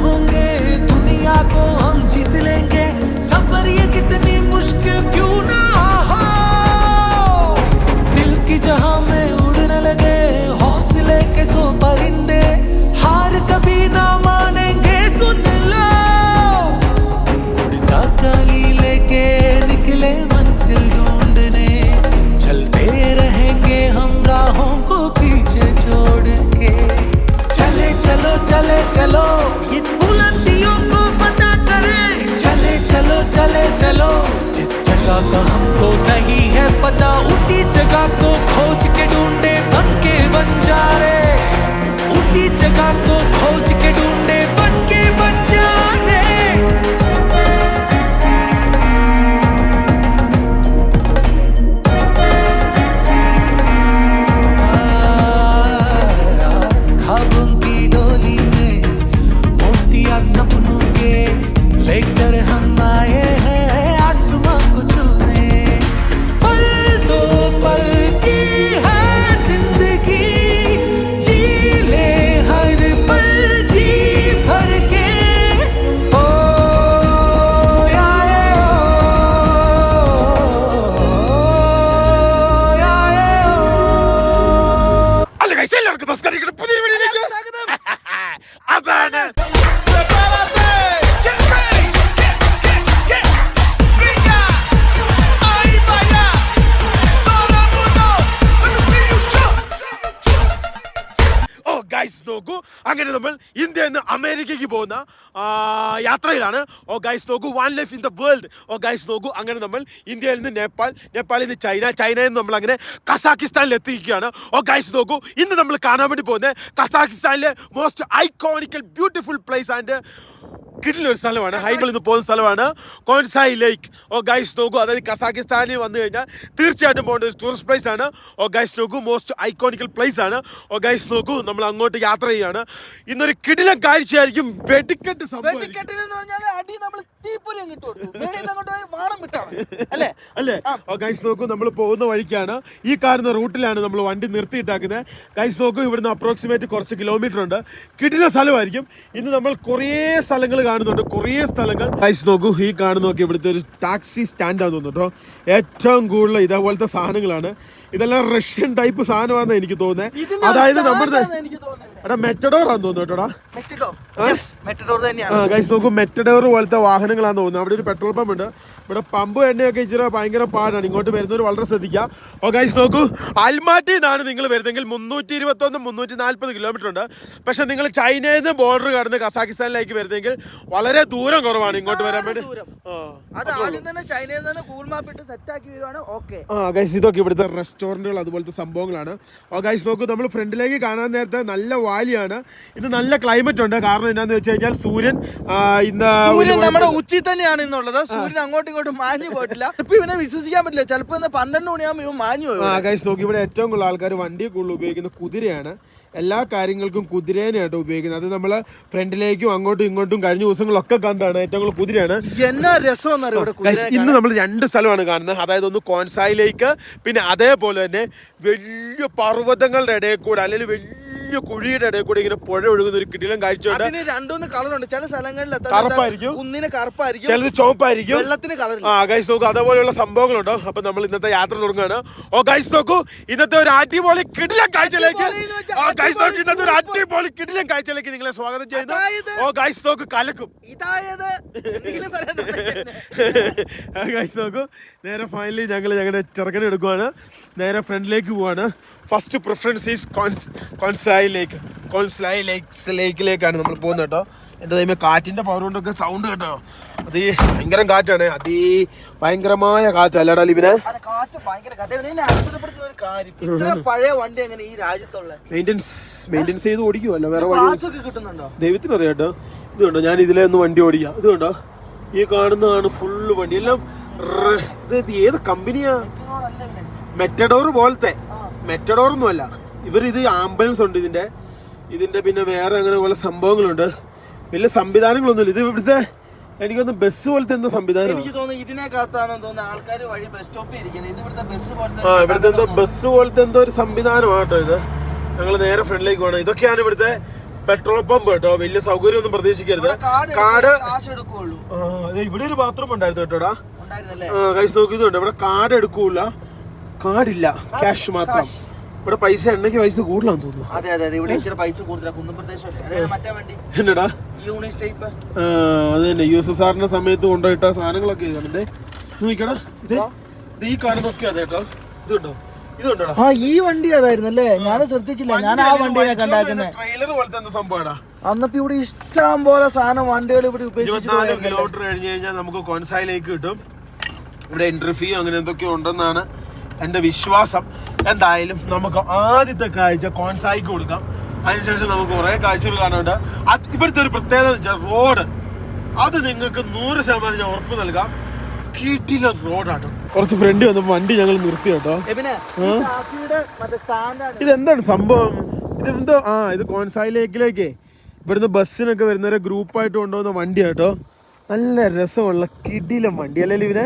होंगे दुनिया को हम जीत लेंगे सफर ये कितनी मुश्किल क्यों ना हो दिल की जहां में उड़ने लगे हौसले के सो परिंदे हार कभी ना मानेंगे सुन लो उड़ता काली लेके निकले मंजिल ढूंढने चलते रहेंगे हम राहों को पीछे छोड़ के चले चलो चले चलो इन बुलंदियों को पता करें चले चलो चले चलो जिस जगह का हमको नहीं है पता उसी जगह को खोज के ढूंढे बन के बंजारे उसी जगह को खोज के ढूंढे बन के बंजारे सपनों के लेकर हम आए हैं आसमां को छूने पल दो पल की है जिंदगी जी ले हर पल जी भर के ओ അല്ല ഗൈസ് എല്ലാവർക്കും നമസ്കാരം പുതിയ വീഡിയോയിലേക്ക് സ്വാഗതം അതാണ് ഗൈസ് നോക്കൂ അങ്ങനെ നമ്മൾ ഇന്ത്യയിൽ നിന്ന് അമേരിക്കയ്ക്ക് പോകുന്ന യാത്രയിലാണ് ഗൈസ് നോക്കൂ 1 life in the world guys നോക്കൂ അങ്ങനെ നമ്മൾ ഇന്ത്യയിൽ നിന്ന് നേപ്പാളിൽ നിന്ന് ചൈനയിൽ നിന്ന് നമ്മൾ അങ്ങനെ കസാക്കിസ്ഥാനിൽ എത്തിയിരിക്കുകയാണ് ഗൈസ് നോക്കൂ ഇന്ന് നമ്മൾ കാണാൻ വേണ്ടി പോകുന്നത് കസാക്കിസ്ഥാനിലെ മോസ്റ്റ് ഐക്കോണിക്കൽ ബ്യൂട്ടിഫുൾ പ്ലേസ് ആൻഡ് കിടിലൊരു സ്ഥലമാണ് ഹൈകളിൽ നിന്ന് പോകുന്ന സ്ഥലമാണ് കോൺസായി ലേക്ക് ഗൈസ് നോക്കൂ അതായത് കസാക്കിസ്ഥാനിൽ വന്നു കഴിഞ്ഞാൽ തീർച്ചയായിട്ടും പോകേണ്ട ഒരു ടൂറിസ്റ്റ് പ്ലേസ് ആണ് ഗൈസ് നോക്കൂ മോസ്റ്റ് ഐക്കോണിക്കൽ പ്ലേസ് ആണ് ഗൈസ് നോക്കൂ നമ്മൾ അങ്ങോട്ട് യാത്ര ചെയ്യാണ് ഇന്നൊരു കിടിലൻ കാഴ്ചയായിരിക്കും വെടിക്കെട്ട് അല്ലേ ഗൈസ് നോക്കൂ നമ്മൾ പോകുന്ന വഴിക്കാണ് ഈ കാണുന്ന റൂട്ടിലാണ് നമ്മൾ വണ്ടി നിർത്തിയിട്ടാക്കുന്നത് ഗൈസ് നോക്കൂ ഇവിടുന്ന് അപ്രോക്സിമേറ്റ് കുറച്ച് കിലോമീറ്റർ ഉണ്ട് കിടിലൻ സ്ഥലമായിരിക്കും ഇന്ന് നമ്മൾ കുറേ സ്ഥലങ്ങൾ കാണുന്നുണ്ട് കുറേ സ്ഥലങ്ങൾ ഗൈസ് നോക്കൂ ഈ കാണുന്നൊക്കെ ഇവിടുത്തെ ഒരു ടാക്സി സ്റ്റാൻഡാന്ന് തോന്നുന്നു കേട്ടോ ഏറ്റവും കൂടുതൽ ഇതേപോലത്തെ സാധനങ്ങളാണ് ഇതെല്ലാം റഷ്യൻ ടൈപ്പ് സാധനമാണെന്ന് എനിക്ക് തോന്നുന്നത് അതായത് നമ്മുടെ മെറ്റഡോർ ആണെന്ന് തോന്നുന്നു കേട്ടോടാ ഗൈസ് നോക്കൂ മെറ്റഡോർ പോലത്തെ വാഹനങ്ങളാന്ന് തോന്നുന്നു അവിടെ ഒരു പെട്രോൾ പമ്പ് ഉണ്ട് ഇവിടെ പമ്പ് എണ്ണയൊക്കെ ഇച്ചിരി ഭയങ്കര പാടാണ് ഇങ്ങോട്ട് വരുന്നവർ വളരെ ശ്രദ്ധിക്കുക ഗൈസ് നോക്കൂ അൽമാറ്റി നിന്നാണ് നിങ്ങൾ വരുന്നതെങ്കിൽ 321-340 കിലോമീറ്റർ ഉണ്ട് പക്ഷെ നിങ്ങൾ ചൈനയിൽ നിന്ന് ബോർഡർ കടന്ന് കസാക്കിസ്ഥാനിലേക്ക് വരുന്നെങ്കിൽ വളരെ ദൂരം കുറവാണ് ഇങ്ങോട്ട് വരാൻ വേണ്ടി ഗൈസ് ഇതൊക്കെ ഇവിടുത്തെ റെസ്റ്റോറന്റുകൾ അതുപോലത്തെ സംഭവങ്ങളാണ് ഗൈസ് നോക്കൂ നമ്മൾ ഫ്രണ്ടിലേക്ക് കാണാൻ നേരത്തെ നല്ല വാലിയാണ് ഇത് നല്ല ക്ലൈമറ്റ് ഉണ്ട് കാരണം എന്താന്ന് വെച്ച് കഴിഞ്ഞാൽ സൂര്യൻ നമ്മുടെ ഉച്ചി തന്നെയാണ് ഇന്നുള്ളത് സൂര്യൻ അങ്ങോട്ടും ഇങ്ങോട്ടും മാഞ്ഞു പോയിട്ടില്ല ഇപ്പൊ ഇവനെ വിശ്വസിക്കാൻ പറ്റില്ല ചിലപ്പോ 12 മണിയാകുമ്പോൾ ഇവൻ മാഞ്ഞു പോയി ഗൈസ് നോക്കി ഇവിടെ ഏറ്റവും കൂടുതൽ ആൾക്കാർ വണ്ടി കൂടുതൽ ഉപയോഗിക്കുന്ന കുതിരയാണ് എല്ലാ കാര്യങ്ങൾക്കും കുതിരേനെയാട്ടോ ഉപയോഗിക്കുന്നത് അത് നമ്മള് ഫ്രണ്ടിലേക്കും അങ്ങോട്ടും ഇങ്ങോട്ടും കഴിഞ്ഞ ദിവസങ്ങളൊക്കെ കണ്ടാണ് ഏറ്റവും കൂടുതൽ കുതിരയാണ് എന്നാ രസം ഇന്ന് നമ്മൾ 2 സ്ഥലമാണ് കാണുന്നത് അതായത് ഒന്ന് കോൺസായിലേക്ക് പിന്നെ അതേപോലെ തന്നെ വലിയ പർവ്വതങ്ങളുടെ ഇടയിൽ കൂടെ അല്ലെങ്കിൽ വലിയ കുഴിയുടെ ഇടയിൽ കൂടെ ഇങ്ങനെ പുഴ ഒഴുകുന്ന ഒരു കിടിലൻ കാഴ്ചയുണ്ട് 2 കളറുണ്ട് ചില സ്ഥലങ്ങളിൽ കറുപ്പായിരിക്കും കുന്നിന് കറുപ്പായിരിക്കും ചിലത് ചുവപ്പായിരിക്കും വെള്ളത്തിന് കളർ ഗൈസ് നോക്കൂ അതേപോലെയുള്ള സംഭവങ്ങളുണ്ടോ അപ്പൊ നമ്മൾ ഇന്നത്തെ യാത്ര തുടങ്ങുകയാണ് ഗൈസ് നോക്കൂ ഇന്നത്തെ ഒരു അടിപൊളി കിടിലൻ കാഴ്ചയിലേക്ക് ഇന്നത്തെ ഒരു അടിപൊളി കിടിലൻ കാഴ്ചയിലേക്ക് നിങ്ങളെ സ്വാഗതം ചെയ്യുന്നു ഗൈസ് നോക്കൂ കലക്കും ഗൈസ് നോക്കൂ നേരെ ഫൈനലി ഞങ്ങളുടെ ചെറുക്കനെ എടുക്കുവാണ് നേരെ ഫ്രണ്ടിലേക്ക് പോവാണ് ഫസ്റ്റ് പ്രിഫറൻസ് ഈസ് കോൺസായി ലേക്കിലേക്കാണ് നമ്മൾ പോകുന്നത് കേട്ടോ എൻ്റെ ദൈവമേ കാറ്റിന്റെ പവർ കൊണ്ടൊക്കെ സൗണ്ട് കേട്ടോ അത് ഭയങ്കര കാറ്റാണ് ഭയങ്കരമായ കാറ്റല്ലടാ ഇവനെ പഴയ വണ്ടി എങ്ങനെ ഈ രാജ്യത്തുള്ള മെയിൻ്റെനൻസ് ചെയ്ത് ഓടിക്കുമല്ലോ വേറെ ദൈവത്തിന് അറിയാം കേട്ടോ ഇത് കണ്ടോ ഞാൻ ഇതിലെ ഒന്ന് വണ്ടി ഓടിക്കാം ഇത് കണ്ടോ ഈ കാണുന്നതാണ് ഫുള്ള് വണ്ടി എല്ലാം ഇത് ഏത് കമ്പനിയാ മെറ്റഡോർ പോലത്തെ മെറ്റഡോർ ഒന്നും അല്ല ഇത് ആംബുലൻസ് ഉണ്ട് ഇതിന്റെ പിന്നെ വേറെ അങ്ങനെ പോലെ സംഭവങ്ങളുണ്ട് വലിയ സംവിധാനങ്ങളൊന്നുമില്ല ഇത് ഇവിടുത്തെ എനിക്കൊന്ന് ബസ് പോലത്തെ എന്തോ സംവിധാനം ഇവിടുത്തെ എന്തോ ബസ് പോലത്തെ എന്തോ ഒരു സംവിധാനമാണ് കേട്ടോ ഇത് ഞങ്ങൾ നേരെ ഫ്രണ്ടിലേക്ക് പോകണം ഇതൊക്കെയാണ് ഇവിടുത്തെ പെട്രോൾ പമ്പ് കേട്ടോ, വലിയ സൗകര്യം ഒന്നും പ്രതീക്ഷിക്കരുത്. കാർഡ് ഇവിടെ ഒരു ബാത്റൂം ഉണ്ടായിരുന്നു കേട്ടോടാ. ഗൈസ് നോക്കിയതുണ്ട്, ഇവിടെ കാർഡ് എടുക്കൂല, കാർഡില്ല, ക്യാഷ് മാത്രം. ഇവിടെ പൈസ എണ്ണയ്ക്ക് പൈസ കൂടുതലാന്ന് തോന്നുന്നു. അതെ അതെ, ഇവിടെ ഇച്ചിരി പൈസ കൂടുതലാണ്, എന്നടാ അത് തന്നെ USSR സമയത്ത് കൊണ്ടുപോയിട്ട സാധനങ്ങളൊക്കെ ഇതാണ്. നോക്കടാ, ഇത് ഈ കാണുന്നൊക്കെ അതെ കേട്ടോ. ഇത് കേട്ടോ, ഇത് കണ്ടോടാ. ആ ഈ വണ്ടി അതായിരുന്നല്ലേ, ഞാൻ ശ്രദ്ധിച്ചില്ല. ഞാൻ ആ വണ്ടിയെ കണ്ടാക്കുന്നത് ട്രെയിലർ പോലത്തെ എന്താ സംഭവടാ. അന്നപ്പോ ഇവിടെ ഇഷ്ടം പോലെ സാധനം വണ്ടികൾ ഇവിടെ 24 കിലോമീറ്റർ കഴിഞ്ഞ് കഴിഞ്ഞാൽ നമുക്ക് കോൺസായിലേക്ക് കിട്ടും. ഇവിടെ എൻട്രി ഫീ അങ്ങനെ എന്തൊക്കെയോ ഉണ്ടെന്നാണ് എന്റെ വിശ്വാസം. എന്തായാലും നമുക്ക് ആദ്യത്തെ കാഴ്ച കോൺസായിക്ക് കൊടുക്കാം. അതിനുശേഷം നമുക്ക് കുറെ കാഴ്ചകൾ കാണാനുണ്ട്. ഇവിടുത്തെ ഒരു പ്രത്യേകത വെച്ചാൽ റോഡ്, അത് നിങ്ങൾക്ക് 100% ഞാൻ ഉറപ്പ് നൽകാം. കിടിലൻ റോഡാട്ടോ. കുറച്ച് ഫ്രണ്ട് വന്നപ്പോ വണ്ടി ഞങ്ങൾ നിർത്തി കേട്ടോ. ഇതെന്താണ് സംഭവം? ഇതെന്തോ ഇത് കോൺസായി ലേക്കിലേക്ക് ഇവിടുന്ന് ബസ്സിനൊക്കെ വരുന്നവരെ ഗ്രൂപ്പായിട്ട് കൊണ്ടുപോകുന്ന വണ്ടി കേട്ടോ. നല്ല രസമുള്ള കിടിലൻ വണ്ടി അല്ലേ ഇവനെ?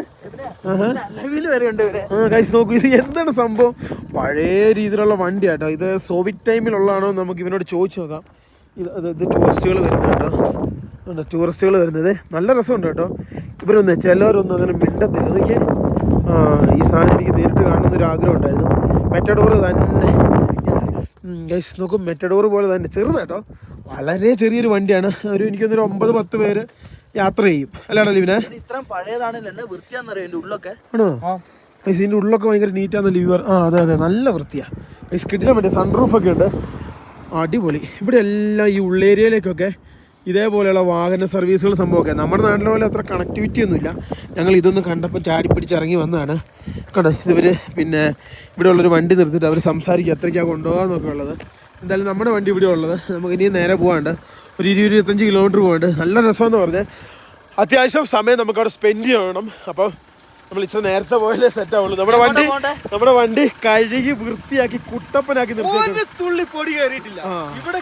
ഗൈസ് നോക്കൂ, ഇത് എന്താണ് സംഭവം? പഴയ രീതിയിലുള്ള വണ്ടി കേട്ടോ. ഇത് സോവിയറ്റ് ടൈമിലുള്ളതാണോ നമുക്ക് ഇവനോട് ചോദിച്ചു നോക്കാം. ഇത് ടൂറിസ്റ്റുകൾ വരുന്നത് കേട്ടോ, ടൂറിസ്റ്റുകൾ വരുന്നത്. നല്ല രസമുണ്ട് കേട്ടോ. ഇവരൊന്നും ചിലവരൊന്നും അങ്ങനെ മിണ്ടത്തില്ല. നോക്കിയേ, ഈ സാധനം എനിക്ക് നേരിട്ട് കാണുന്നൊരു ആഗ്രഹം ഉണ്ടായിരുന്നു. മെറ്റഡോർ തന്നെ ഗൈസ് നോക്കും, മെറ്റഡോർ പോലെ തന്നെ ചെറുതാട്ടോ, വളരെ ചെറിയൊരു വണ്ടിയാണ്. എനിക്കൊന്നൊരു 9-10 പേര് യാത്ര ചെയ്യും അല്ലാടല്ലോ ഇവനെ. ഇത്രയും പഴയതാണല്ലോ, വൃത്തിയാന്നറിയോ ഇതിന്റെ ഉള്ളൊക്കെ? ആണോ ഗൈസ്? ഇതിൻ്റെ ഉള്ളൊക്കെ ഭയങ്കര നീറ്റാന്ന് ലിവർ. അതെ അതെ, നല്ല വൃത്തിയാണ് ഗൈസ്. കിട്ടില്ല വേണ്ടി സൺറൂഫൊക്കെ ഉണ്ട്, അടിപൊളി. ഇവിടെ എല്ലാം ഈ ഉള്ളേരിയയിലേക്കൊക്കെ ഇതേപോലെയുള്ള വാഹന സർവീസുകൾ സംഭവമൊക്കെ. നമ്മുടെ നാട്ടിലെ പോലെ അത്ര കണക്ടിവിറ്റി ഒന്നുമില്ല. ഞങ്ങൾ ഇതൊന്ന് കണ്ടപ്പോൾ ചാടി പിടിച്ചിറങ്ങി വന്നതാണ്. കണ്ടോ, ഇവർ പിന്നെ ഇവിടെ ഉള്ളൊരു വണ്ടി നിർത്തിയിട്ട് അവർ സംസാരിക്കുക എത്രയ്ക്കാണ് കൊണ്ടുപോകാമെന്നൊക്കെ ഉള്ളത്. എന്തായാലും നമ്മുടെ വണ്ടി ഇവിടെ ഉള്ളത്. നമുക്ക് ഇനിയും നേരെ പോകാണ്ട് ഒരു 20-25 കിലോമീറ്റർ പോകാണ്ട്. നല്ല രസമെന്ന് പറഞ്ഞാൽ അത്യാവശ്യം സമയം നമുക്ക് അവിടെ സ്പെൻഡ് ചെയ്യണം. അപ്പം നമ്മൾ ഇച്ചിരി നേരത്തെ പോയാലേ സെറ്റ് ആവുള്ളൂ. നമ്മുടെ വണ്ടി കഴുകി വൃത്തിയാക്കി കുട്ടപ്പനാക്കി തുള്ളി പൊടി കയറിയിട്ടില്ല. ഇവിടെ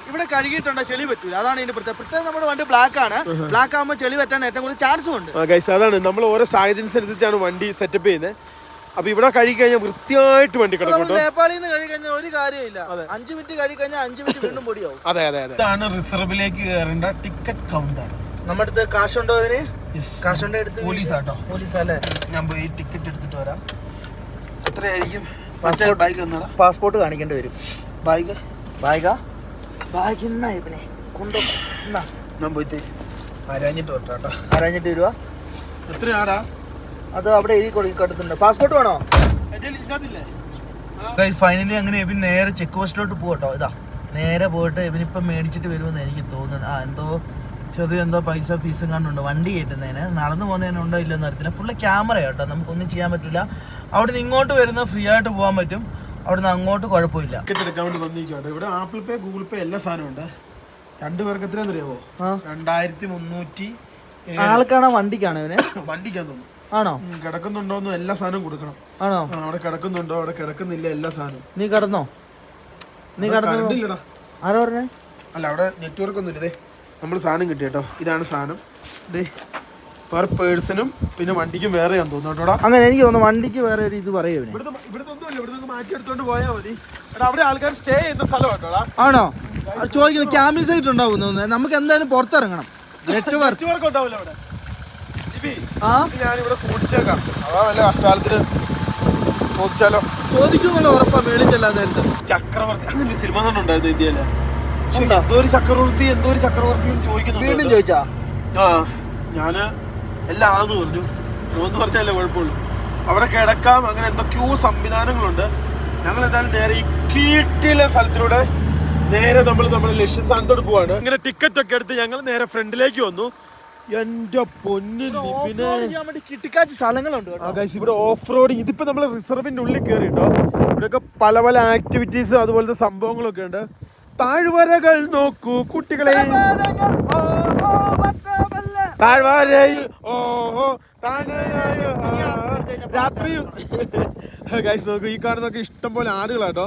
ഇവിടെ കഴുകിയിട്ടുണ്ടോ ചെളി പറ്റൂല, അതാണ് ഇതിന്റെ പ്രത്യേകത. നമ്മുടെ വണ്ടി ബ്ലാക്ക് ആണ്, ബ്ലാക്ക് ആകുമ്പോൾ ചെളി പറ്റാൻ ഏറ്റവും കൂടുതൽ ചാൻസും ഉണ്ട്. അതാണ് നമ്മൾ ഓരോ സാഹചര്യം അനുസരിച്ചാണ് വണ്ടി സെറ്റപ്പ് ചെയ്യുന്നത്. അപ്പൊ ഇവിടെ കഴുകി കഴിഞ്ഞാൽ വൃത്തിയായിട്ട് വണ്ടി കിടക്കും. നേപ്പാളിൽ നിന്ന് കഴുകി കഴിഞ്ഞാൽ ഒരു കാര്യമില്ല, 5 മിനിറ്റ് കഴുകി കഴിഞ്ഞാൽ 5 മിനിറ്റ് വീണ്ടും പൊടിയാവും. അതെ അതെ അതെ. ഇതാണ് റിസർവിലേക്ക് കയറേണ്ട ടിക്കറ്റ് കൗണ്ടർ. നമ്മുടെ അടുത്ത് കാശുണ്ടോ അവന്? കാശുണ്ടോ എടുത്ത്? പോലീസാട്ടോ. പോലീസല്ലേ? ഞാൻ പോയി ടിക്കറ്റ് എടുത്തിട്ട് വരാം. എത്രയായിരിക്കും? പാസ്പോർട്ട് കാണിക്കേണ്ടി വരും. ബാഗ് ഇന്നാ ഇവനെ കൊണ്ടോ. ഞാൻ പോയി അരഞ്ഞിട്ട് വരട്ടോ. അരഞ്ഞിട്ട് വരുവാ. എത്രയാടാ? അത് അവിടെ എഴുതി കൊടുത്തിട്ടുണ്ട്. പാസ്പോർട്ട് വേണോ? ഫൈനലി അങ്ങനെ ഇവൻ നേരെ ചെക്ക് പോസ്റ്റിലോട്ട് പോകട്ടോ. ഇതാ നേരെ പോയിട്ട് ഇവനിപ്പം മേടിച്ചിട്ട് വരുമെന്ന് എനിക്ക് തോന്നുന്നത്. എന്തോ പൈസ ഫീസും കാണുന്നുണ്ട് വണ്ടി കയറ്റുന്നതിന്. നടന്നു പോകുന്നതിന് ഉണ്ടോ ഇല്ലെന്ന് അറിയത്തില്ല. ഫുള്ള് ക്യാമറ കേട്ടോ, നമുക്കൊന്നും ചെയ്യാൻ പറ്റില്ല. അവിടെ നിന്ന് ഇങ്ങോട്ട് വരുന്ന ഫ്രീ ആയിട്ട് പോകാൻ പറ്റും, അവിടെ നിന്ന് അങ്ങോട്ട് കുഴപ്പമില്ല. ടിക്കറ്റ് എടുക്കാൻ വേണ്ടി വന്നിരിക്കട്ടെ. ഇവിടെ ആപ്പിൾ പേ, ഗൂഗിൾ പേ എല്ലാ സാധനവും ഉണ്ട്. 2 പേർക്ക് എത്രയാണെന്ന് അറിയാമോ? 2300. ആൾക്കാണോ വണ്ടിക്കാണോ ഇവനെ? വണ്ടിക്കാന്ന് തോന്നുന്നു. ആണോ? കിടക്കുന്നുണ്ടോന്നും എല്ലാ സാധനവും കൊടുക്കണം. ആണോ? അവിടെ കിടക്കുന്നുണ്ടോ, അവിടെ കിടക്കുന്നില്ല, എല്ലാ സാധനവും. നീ കിടന്നോ? ആരോ പറഞ്ഞേ? അല്ല, അവിടെ നെറ്റ്വർക്ക് ഒന്നും ഇല്ലേ. നമ്മൾ സാധനം കിട്ടി കേട്ടോ. ഇതാണ് സാധനം. പെർ പേഴ്സണും പിന്നെ വണ്ടിക്കും വേറെ ഞാൻ തോന്നുന്നു കേട്ടോടാ. അങ്ങനെ എനിക്ക് തോന്നുന്നു വണ്ടിക്ക് വേറെ ഒരു ഇത് പറയൂ. ഇവിടുത്തെ ഒന്നുമില്ല, ഇവിടെ മാറ്റി എടുത്തോണ്ട് പോയാൽ മതി. അവിടെ ആൾക്കാർ സ്റ്റേ ചെയ്യുന്ന സ്ഥലം കേട്ടോടാ. ആണോ? ചോദിക്കുന്നു ക്യാമ്പിംഗ് സൈറ്റ് ഉണ്ടാവും. നമുക്ക് എന്തായാലും പുറത്തിറങ്ങണം. നെറ്റ്വർക്ക് ഉണ്ടാവില്ല അവിടെ. ഞാനിവിടെ സൂക്ഷിച്ചേക്കാം. വല്ല കഷ്ടാലത്തിന് ചോദിച്ചാലോ? ചോദിക്കുമല്ലോ, ഉറപ്പാ മേടിച്ചല്ലാതെ. ചക്രവർത്തി അങ്ങനെ ഒരു സിനിമ തന്നെ ഉണ്ടായിരുന്നു ഇന്ത്യയില്. എന്തോ ഒരു ചക്രവർത്തി ചോദിക്കുന്നു. വീണ്ടും ചോദിച്ചാ? ഞാന് എല്ലാം ആന്ന് പറഞ്ഞു. എന്ന് പറഞ്ഞാലേ കുഴപ്പമുള്ളൂ. അവിടെ കിടക്കാം, അങ്ങനെ എന്തൊക്കെയോ സംവിധാനങ്ങളുണ്ട്. ഞങ്ങൾ എന്തായാലും നേരെ ഈ കീട്ടിലെ സ്ഥലത്തിലൂടെ നേരെ നമ്മുടെ ലക്ഷ്യസ്ഥാനത്തോട് പോവാണ്. ഇങ്ങനെ ടിക്കറ്റ് ഒക്കെ എടുത്ത് ഞങ്ങൾ നേരെ ഫ്രണ്ടിലേക്ക് വന്നു. എന്റെ പൊന്നിൽ കിട്ടിക്കാച്ച് സ്ഥലങ്ങളുണ്ട്. ഇവിടെ ഓഫ് റോഡിങ്. ഇതിപ്പോ നമ്മള് റിസർവിന്റെ ഉള്ളിൽ കയറിട്ടോ. ഇവിടെയൊക്കെ പല പല ആക്ടിവിറ്റീസ് അതുപോലത്തെ സംഭവങ്ങളൊക്കെ ഉണ്ട്. താഴ്വരകൾ നോക്കൂ കുട്ടികളെ, താഴ്വരയിൽ ഓഹോ രാത്രി. ഗൈസ് നോക്കൂ, ഈ കാണുന്നൊക്കെ ഇഷ്ടം പോലെ ആടുകളാട്ടോ.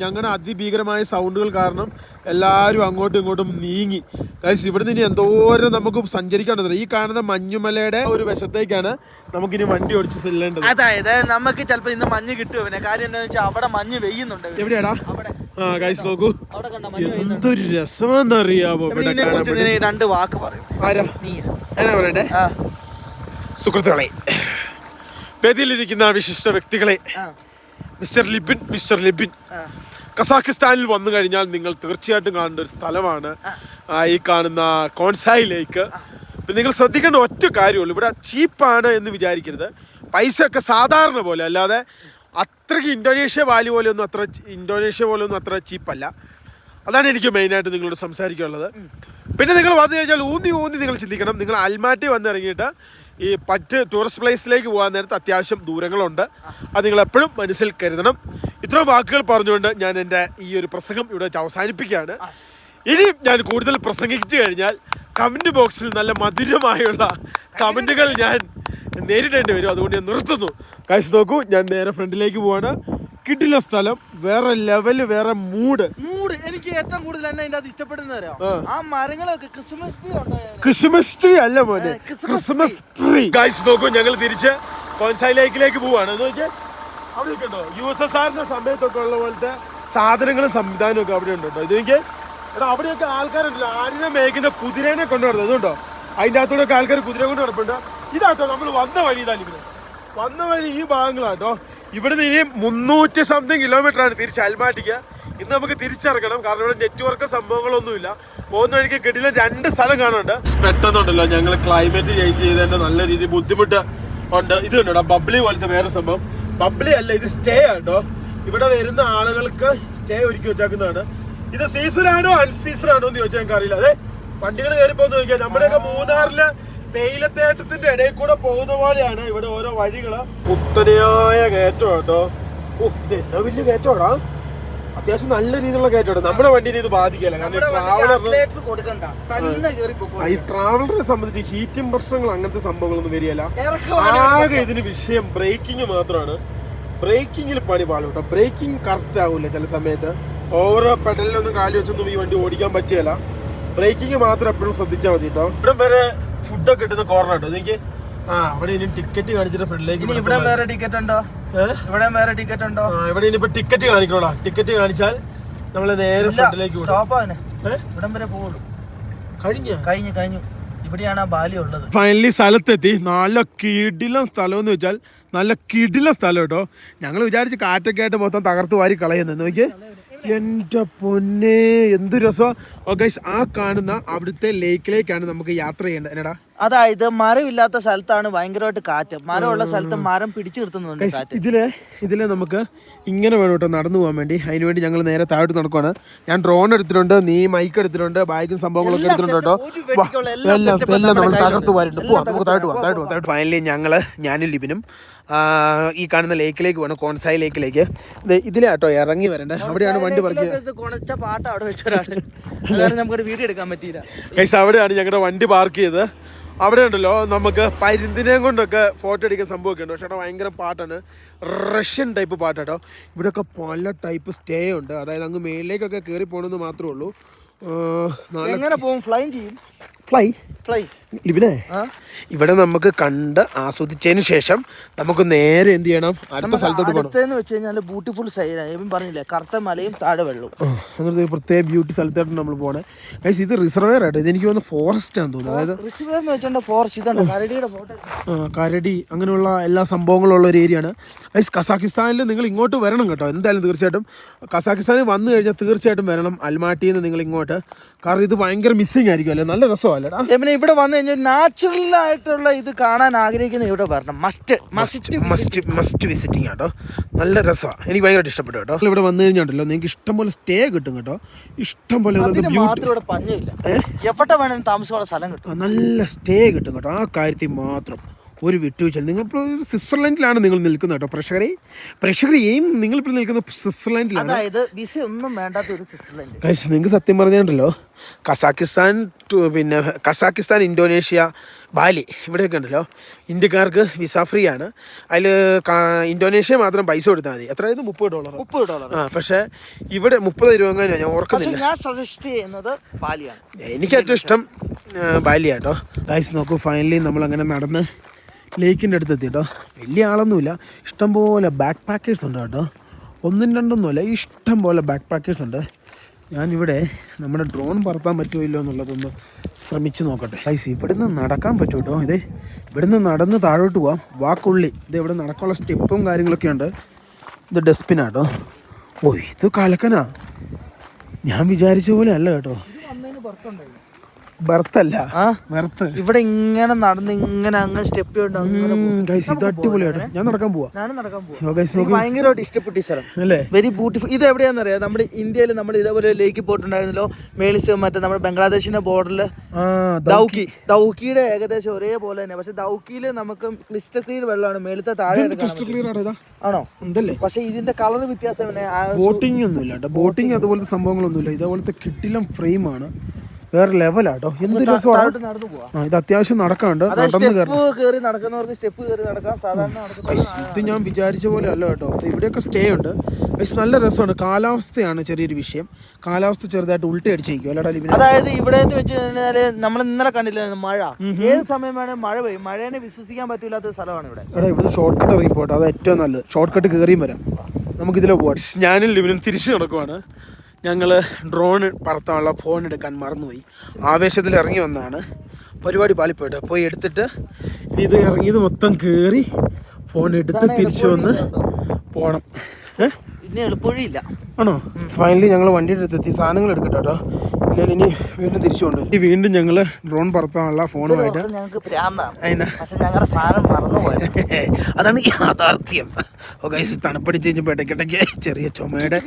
ഞങ്ങളുടെ അതിഭീകരമായ സൗണ്ടുകൾ കാരണം എല്ലാവരും അങ്ങോട്ടും ഇങ്ങോട്ടും നീങ്ങി. ഗൈസ് ഇവിടുന്ന് ഇനി എന്തോരം നമുക്ക് സഞ്ചരിക്കാനുണ്ട്. ഈ കാണുന്ന മഞ്ഞുമലയുടെ ഒരു വശത്തേക്കാണ് നമുക്കിനി വണ്ടി ഓടിച്ച് ചെല്ലേണ്ടത്. അതായത് നമുക്ക് ചിലപ്പോ ഇന്ന് മഞ്ഞ് കിട്ടും. കാര്യം എന്താണെന്ന് വെച്ചാൽ അവിടെ മഞ്ഞ് പെയ്യുന്നുണ്ട്. എവിടെയാടാ? ആ ഗൈസ് നോക്കൂ, എന്തൊരു രസമാണെന്നറിയാമോ ഇവിടെ കാണാൻ. രണ്ട് വാക്ക് പറയും. ആരാ? ഞാനാ പറയട്ടെ? സുഹൃത്തുക്കളെ, വേദിയിലിരിക്കുന്ന വിശിഷ്ട വ്യക്തികളെ, മിസ്റ്റർ ലിബിൻ കസാഖിസ്ഥാനിൽ വന്നു കഴിഞ്ഞാൽ നിങ്ങൾ തീർച്ചയായിട്ടും കാണേണ്ട ഒരു സ്ഥലമാണ് ഈ കാണുന്ന കോൺസായി ലേക്ക്. നിങ്ങൾ ശ്രദ്ധിക്കേണ്ട ഒറ്റ കാര്യമുള്ളൂ, ഇവിടെ ചീപ്പാണ് എന്ന് വിചാരിക്കരുത്. പൈസ ഒക്കെ സാധാരണ പോലെ, അല്ലാതെ അത്രയ്ക്ക് ഇന്തോനേഷ്യ പോലെയൊന്നും അത്ര ചീപ്പല്ല. അതാണ് എനിക്ക് മെയിനായിട്ട് നിങ്ങളോട് സംസാരിക്കാനുള്ളത്. പിന്നെ നിങ്ങൾ വന്നു കഴിഞ്ഞാൽ ഊന്നി നിങ്ങൾ ചിന്തിക്കണം. നിങ്ങൾ അൽമാറ്റി വന്നിറങ്ങിയിട്ട് ഈ മറ്റ് ടൂറിസ്റ്റ് പ്ലേസിലേക്ക് പോകാൻ നേരത്ത് അത്യാവശ്യം ദൂരങ്ങളുണ്ട്. അത് നിങ്ങൾ എപ്പോഴും മനസ്സിൽ കരുതണം. ഇത്രയും വാക്കുകൾ പറഞ്ഞുകൊണ്ട് ഞാൻ എൻ്റെ ഈ ഒരു പ്രസംഗം ഇവിടെ അവസാനിപ്പിക്കുകയാണ്. ഇനി ഞാൻ കൂടുതൽ പ്രസംഗിച്ചു കഴിഞ്ഞാൽ കമൻറ്റ് ബോക്സിൽ നല്ല മധുരമായുള്ള കമൻറ്റുകൾ ഞാൻ നേരിടേണ്ടി വരും. അതുകൊണ്ട് ഞാൻ നിർത്തുന്നു. കാശ് നോക്കൂ, ഞാൻ നേരെ ഫ്രണ്ടിലേക്ക് പോവാണ്. കിട്ടില്ല സ്ഥലം, വേറെ ലെവല്, വേറെ മൂഡ്. എനിക്ക് ഏറ്റവും കൂടുതൽ എന്നെ അതിന്റെ അത് ഇഷ്ടപ്പെടുന്ന ആ മരങ്ങളൊക്കെ ക്രിസ്മസ് ട്രീ അല്ല മോനെ, ക്രിസ്മസ് ട്രീ. ഗൈസ് നോക്കൂ, ഞങ്ങൾ തിരിച്ച് കോൺസായി ലേക്കിലേക്ക് പോവാണ്. എന്ന് വെച്ചാൽ അവിടെ ഉണ്ടോ USSRന്റെ സമയത്തൊക്കെ ഉള്ള പോലത്തെ സാധനങ്ങളും സംവിധാനവും ഒക്കെ അവിടെ ഉണ്ടോ. ഇതെനിക്ക് എടാ, അവിടെയൊക്കെ ആൾക്കാരുണ്ടല്ലോ ആടിനെ മേയ്ക്കുന്ന കുതിരേനെ കൊണ്ടു നടന്നത്. അതുകൊണ്ടോ അതിൻ്റെ അകത്തൂടെ ഒക്കെ ആൾക്കാർ കുതിര കൊണ്ട് നടപ്പുണ്ട്. ഇതാട്ടോ നമ്മൾ വന്ന വഴി. വന്ന വഴി ഈ ഭാഗങ്ങളാട്ടോ. ഇവിടുന്ന് ഇനി 300 something കിലോമീറ്ററാണ് തിരിച്ച് അൽമാറ്റിക്ക്. ഇന്ന് നമുക്ക് തിരിച്ചിറങ്ങണം, കാരണം ഇവിടെ നെറ്റ്വർക്ക് സംഭവങ്ങളൊന്നുമില്ല. പോകുന്ന വഴിക്ക് കിട്ടില്ല 2 സ്ഥലം കാണുന്നുണ്ട്. പെട്ടെന്നുണ്ടല്ലോ ഞങ്ങൾ ക്ലൈമറ്റ് ചേഞ്ച് ചെയ്തതിന്റെ നല്ല രീതിയിൽ ബുദ്ധിമുട്ട് ഉണ്ട്. ഇത് കണ്ടോ ബബ്ലി പോലത്തെ വേറെ സംഭവം. ബബ്ലി അല്ല, ഇത് സ്റ്റേ ആട്ടോ. ഇവിടെ വരുന്ന ആളുകൾക്ക് സ്റ്റേ ഒരുക്കി വെച്ചേക്കുന്നതാണ്. ഇത് സീസണാണോ അൺസീസണാണോ എന്ന് ചോദിച്ചാൽ ഞങ്ങൾക്ക് അറിയില്ല. അതെ, വണ്ടികൾ കയറി പോകുന്ന ചോദിക്കാം. നമ്മുടെയൊക്കെ മൂന്നാറില് തേയിലത്തേട്ടത്തിന്റെ ഇടയിൽ കൂടെ പോകുന്ന പോലെയാണ് ഇവിടെ ഓരോ വഴികള്. കുത്തനെയായ കയറ്റം കേട്ടോ. ഇത് എന്നാ വലിയ കയറ്റോടാ, അത്യാവശ്യം നല്ല രീതിയിലുള്ള കയറ്റോടെ. നമ്മുടെ വണ്ടിനെ ഇത് ബാധിക്കില്ല, കാരണം ഈ ട്രാവലറിനെ സംബന്ധിച്ച് ഹീറ്റിംഗ് പ്രശ്നങ്ങൾ അങ്ങനത്തെ സംഭവങ്ങളൊന്നും വരികയില്ല. ആകെ ഇതിന് വിഷയം ബ്രേക്കിംഗ് മാത്രമാണ്. ബ്രേക്കിങ്ങിൽ പണി പാടും കേട്ടോ. ബ്രേക്കിംഗ് കറക്റ്റ് ആവില്ല ചില സമയത്ത്. ഓവർ പെഡലിലൊന്നും കാലി വെച്ചൊന്നും ഈ വണ്ടി ഓടിക്കാൻ പറ്റുകയില്ല. ബ്രേക്കിംഗ് മാത്രം എപ്പോഴും ശ്രദ്ധിച്ചാൽ മതി കേട്ടോ. ഇവിടെ വരെ ഫുഡൊക്കെ കിട്ടുന്ന കോർണർ കേട്ടോ. എനിക്ക് അവിടെ ഇനി ടിക്കറ്റ് കാണിച്ചിട്ട് ഫ്രണ്ടിലേക്ക്. ഇവിടെ വേറെ ടിക്കറ്റ് ഉണ്ടോ? ഇവിടെ വേറെ ടിക്കറ്റ് ഉണ്ടോ? ഇവിടെ ഇനിയിപ്പോ ടിക്കറ്റ് കാണിക്കണോടാ. ടിക്കറ്റ് കാണിച്ചാൽ നമ്മള് നേരെ ഫ്രണ്ടിലേക്ക് ഇവിടം വരെ പോകുള്ളൂ. കഴിഞ്ഞു. ഇവിടെയാണ് ആ ബാലി ഉള്ളത്. ഫൈനലി സ്ഥലത്തെത്തി. നല്ല കിടിലം സ്ഥലം എന്ന് വെച്ചാൽ നല്ല കിടിലം സ്ഥലം കേട്ടോ. ഞങ്ങൾ വിചാരിച്ച് കാറ്റൊക്കെ ആയിട്ട് മൊത്തം തകർത്ത് വാരി കളയുന്നു. നോക്കിയേ, എൻ്റെ പൊന്നെ എന്ത് രസമാണ്. ഗൈസ്, ആ കാണുന്ന അവിടുത്തെ ലേക്കിലേക്കാണ് നമുക്ക് യാത്ര ചെയ്യേണ്ടത്. എന്നടാ, അതായത് മരമില്ലാത്ത സ്ഥലത്താണ് ഭയങ്കരമായിട്ട് കാറ്റ്. മരമുള്ള സ്ഥലത്ത് മരം പിടിച്ചു നിർത്തുന്നുണ്ട് കാറ്റ്. ഇതിലെ നമുക്ക് ഇങ്ങനെ വേണം കേട്ടോ നടന്നു പോകാൻ വേണ്ടി. അതിനുവേണ്ടി ഞങ്ങൾ നേരെ താഴോട്ട് നടക്കുവാണ്. ഞാൻ ഡ്രോൺ എടുത്തിട്ടുണ്ട്, നീ മൈക്ക് എടുത്തിട്ടുണ്ട്, ബാഗും സംഭവങ്ങളൊക്കെ എടുത്തിട്ടുണ്ട് കേട്ടോ. എല്ലാം നമ്മൾ തകർത്ത് പോകാറുണ്ട്. ഫൈനലി ഞാനും ലിബിനും ഈ കാണുന്ന ലേക്കിലേക്ക് പോകണം, കോൺസായി ലേക്കിലേക്ക്. ഇതിലെ കേട്ടോ ഇറങ്ങി വരണ്ടേ. അവിടെയാണ് വണ്ടി പാട്ട് അവിടെ വെച്ചൊരാള് നമുക്ക് വീഡിയോ എടുക്കാൻ പറ്റിയില്ല. ഗൈസ്, അവിടെയാണ് ഞങ്ങളുടെ വണ്ടി പാർക്ക് ചെയ്തത്. അവിടെ ഉണ്ടല്ലോ നമുക്ക് പരുന്തിനെയും കൊണ്ടൊക്കെ ഫോട്ടോ എടുക്കുന്ന സംഭവമൊക്കെ ഉണ്ട്. പക്ഷേ ഭയങ്കര പാട്ടാണ്, റഷ്യൻ ടൈപ്പ് പാട്ടാട്ടോ. ഇവിടെയൊക്കെ പല ടൈപ്പ് സ്റ്റേ ഉണ്ട്. അതായത് അങ്ങ് മേളിലേക്കൊക്കെ കയറി പോകണമെന്ന് മാത്രമേ ഉള്ളൂ. എങ്ങനെ പോകും? ഫ്ലൈ ചെയ്യും. ഫ്ലൈ ലിബിനെ, ഇവിടെ നമുക്ക് കണ്ട് ആസ്വദിച്ചതിന് ശേഷം നമുക്ക് നേരെ എന്ത് ചെയ്യണം, അടുത്ത സ്ഥലത്തോട്ട് പോകണം. വെച്ച് കഴിഞ്ഞാൽ ബ്യൂട്ടിഫുൾ പറഞ്ഞില്ലേ, കറുത്ത മലയും താഴെ വെള്ളവും. അങ്ങനത്തെ പ്രത്യേക ബ്യൂട്ടി സ്ഥലത്തോട്ട് നമ്മൾ പോകണേ. ഗൈസ്, ഇത് റിസർവെയർ ആയിട്ട്. ഇത് എനിക്ക് തോന്നുന്നു ഫോറസ്റ്റ് ആണെന്ന് തോന്നുന്നു. അതായത് റിസർവെയർ എന്ന് വെച്ചാൽ ഫോറസ്റ്റ്. ഇതാണ് കരടിയുടെ ഫോട്ടോ. കരടി അങ്ങനെയുള്ള എല്ലാ സംഭവങ്ങളും ഉള്ള ഒരു ഏരിയയാണ്. ഗൈസ്, കസാഖിസ്ഥാനിൽ നിങ്ങൾ ഇങ്ങോട്ട് വരണം കേട്ടോ. എന്തായാലും തീർച്ചയായിട്ടും കസാഖിസ്ഥാനിൽ വന്നു കഴിഞ്ഞാൽ തീർച്ചയായിട്ടും വരണം അൽമാട്ടിയിൽ നിന്ന് നിങ്ങൾ ഇങ്ങോട്ട്. കാരണം ഇത് ഭയങ്കര മിസ്സിങ് ആയിരിക്കും അല്ലേ, നല്ല രസമല്ലേടാ. പിന്നെ ഇവിടെ വന്നു കഴിഞ്ഞാൽ നാച്ചുറൽ ആയിട്ടുള്ള ഇത് കാണാൻ ആഗ്രഹിക്കുന്ന ഇവിടെ വരണം. മസ്റ്റ് വിസിറ്റിംഗ് കേട്ടോ. നല്ല രസമാണ്, എനിക്ക് ഭയങ്കരമായിട്ട് ഇഷ്ടപ്പെട്ടു കേട്ടോ. ഇവിടെ വന്നു കഴിഞ്ഞാൽ നിങ്ങൾക്ക് ഇഷ്ടം പോലെ സ്റ്റേ കിട്ടും കേട്ടോ. ഇഷ്ടം പോലെ പഞ്ഞില്ല, എവിടെ വേണമെങ്കിലും താമസിക്കാനുള്ള സ്ഥലം കിട്ടും. നല്ല സ്റ്റേ കിട്ടും കേട്ടോ. ആ കാര്യത്തിൽ മാത്രം ഒരു വിട്ടുവീഴ്ച. നിങ്ങളിപ്പോൾ സ്വിറ്റ്സർലൻഡിലാണ് നിങ്ങൾ നിൽക്കുന്നത് കേട്ടോ പ്രേക്ഷകരെയും നിങ്ങളിപ്പോൾ നിൽക്കുന്ന സ്വിറ്റ്സർലൻഡിലാണ്. അതായത് വിസ ഒന്നും വേണ്ടാത്ത ഒരു സ്വിറ്റ്സർലൻഡ്. ഗൈസ് നിങ്ങൾക്ക് സത്യം പറഞ്ഞിട്ടുണ്ടല്ലോ കസാക്കിസ്ഥാൻ ഇന്തോനേഷ്യ ബാലി ഇവിടെയൊക്കെ ഉണ്ടല്ലോ ഇന്ത്യക്കാർക്ക് വിസ ഫ്രീ ആണ്. അതിൽ ഇന്തോനേഷ്യ മാത്രം പൈസ കൊടുത്താൽ മതി. എത്രയായത് $30. ആ പക്ഷേ ഇവിടെ 30 രൂപ ഞാൻ ഓർക്കുന്നില്ല. ഞാൻ സജസ്റ്റ് ചെയ്യുന്നത് ബാലിയാണ്. എനിക്ക് ഏറ്റവും ഇഷ്ടം ബാലിയാണ് കേട്ടോ. ഗൈസ് നോക്കൂ, ഫൈനലി നമ്മളങ്ങനെ നടന്ന് ലേക്കിൻ്റെ അടുത്ത് എത്തി കേട്ടോ. വലിയ ആളൊന്നുമില്ല, ഇഷ്ടംപോലെ ബാക്ക് പാക്കേഴ്സ് ഉണ്ട് കേട്ടോ. 1-2 ഇഷ്ടം പോലെ ബാക്ക് പാക്കേഴ്സ് ഉണ്ട്. ഞാനിവിടെ നമ്മുടെ ഡ്രോൺ പറത്താൻ പറ്റുമല്ലോ എന്നുള്ളതൊന്ന് ശ്രമിച്ചു നോക്കട്ടെ. ഗൈസ് ഇവിടുന്ന് നടക്കാൻ പറ്റും കേട്ടോ. ഇവിടുന്ന് നടന്ന് താഴോട്ട് പോവാം. വാക്കുള്ളി ഇത് ഇവിടെ നടക്കാനുള്ള സ്റ്റെപ്പും കാര്യങ്ങളൊക്കെ ഉണ്ട്. ഇത് ഡസ്റ്റ്ബിനാട്ടോ. ഓ ഇത് കലക്കനാ, ഞാൻ വിചാരിച്ച പോലെ അല്ല കേട്ടോ. ബർത്തല്ല, ഇവിടെ ഇങ്ങനെ നടന്ന് ഇങ്ങനെ അങ്ങ് സ്റ്റെപ്പ് ഇത് അടിപൊളിയാട്ടോ. ഞാൻ നടക്കാൻ പോവാ. ഭയങ്കരമായിട്ട് ഇഷ്ടപ്പെട്ട സ്ഥലം അല്ലേ, വെരി ബ്യൂട്ടിഫുൾ. ഇത് എവിടെയാണെന്നറിയാം, നമ്മുടെ ഇന്ത്യയിൽ നമ്മൾ ഇതേപോലെ ലേക്ക് പോയിട്ടുണ്ടായിരുന്നല്ലോ, മേളിസ് മറ്റേ നമ്മുടെ ബംഗ്ലാദേശിന്റെ ബോർഡറിൽ ദൗക്കിയുടെ ഏകദേശം ഒരേപോലെ തന്നെ. പക്ഷെ ദൗക്കിയില് നമുക്ക് ക്രിസ്റ്റൽ ക്ലിയർ വെള്ളമാണ്, മേളത്തെ താഴെ ആണോ എന്തല്ലേ. പക്ഷെ ഇതിന്റെ കളർ വ്യത്യാസം. ബോട്ടിംഗ് ഒന്നുമില്ല, ബോട്ടിംഗ് അതുപോലത്തെ സംഭവങ്ങളൊന്നുമില്ല. ഇതേപോലത്തെ കിട്ടിലും ഫ്രെയിമാണ്, വേറെ ലെവലാട്ടോ. എന്ത് രസമാണ്. ഇത് അത്യാവശ്യം നടക്കാണ്ട് നടക്കുന്നവർക്ക് സ്റ്റെപ്പ് കയറി നടക്കാം. സാധാരണ ഇത് ഞാൻ വിചാരിച്ച പോലെ അല്ല കേട്ടോ. ഇവിടെയൊക്കെ സ്റ്റേ ഉണ്ട്, പക്ഷെ നല്ല രസമാണ്. കാലാവസ്ഥയാണ് ചെറിയൊരു വിഷയം. കാലാവസ്ഥ ചെറുതായിട്ട് ഉൾട്ടി അടിച്ചിരിക്കും അല്ലാതെ. അതായത് ഇവിടെ വെച്ച് കഴിഞ്ഞാല് നമ്മൾ ഇന്നലെ കണ്ടില്ല മഴ, ഏത് സമയം വേണേൽ മഴ പെയ്യും. മഴേനെ വിശ്വസിക്കാൻ പറ്റില്ലാത്ത സ്ഥലമാണ് ഇവിടെ. ഇവിടെ ഷോർട്ട് കട്ട് ഇറങ്ങി പോട്ടെ, അത് ഏറ്റവും നല്ലത്. ഷോർട്ട് കട്ട് കയറിയും വരാം, നമുക്കിതിലെ പോവാം. ഞാനും ലിവിനും തിരിച്ചു നടക്കുവാണ്. ഞങ്ങൾ ഡ്രോൺ പറത്താനുള്ള ഫോൺ എടുക്കാൻ മറന്നുപോയി, ആവേശത്തിൽ ഇറങ്ങി വന്നതാണ്. പരിപാടി പാളിപ്പോയിട്ട് പോയി എടുത്തിട്ട് ഇത് ഇറങ്ങിയത് മൊത്തം കയറി ഫോൺ എടുത്ത് തിരിച്ചു വന്ന് പോകണം. പിന്നെ എളുപ്പവഴിയില്ല ആണോ? ഫൈനലി ഞങ്ങൾ വണ്ടിയുടെ അടുത്തെത്തി, സാധനങ്ങൾ എടുക്കട്ടെ കേട്ടോ. ഇല്ലെങ്കിൽ ഇനി വീണ്ടും തിരിച്ചു കൊണ്ട് വീണ്ടും ഞങ്ങൾ ഡ്രോൺ പറത്താനുള്ള ഫോണുമായിട്ട് അതാണ് യാഥാർത്ഥ്യം. ഓക്കെ, തണുപ്പടിച്ച് കഴിഞ്ഞപ്പോൾ ഇടയ്ക്കിടയ്ക്ക് ചെറിയ ചുമയുടെ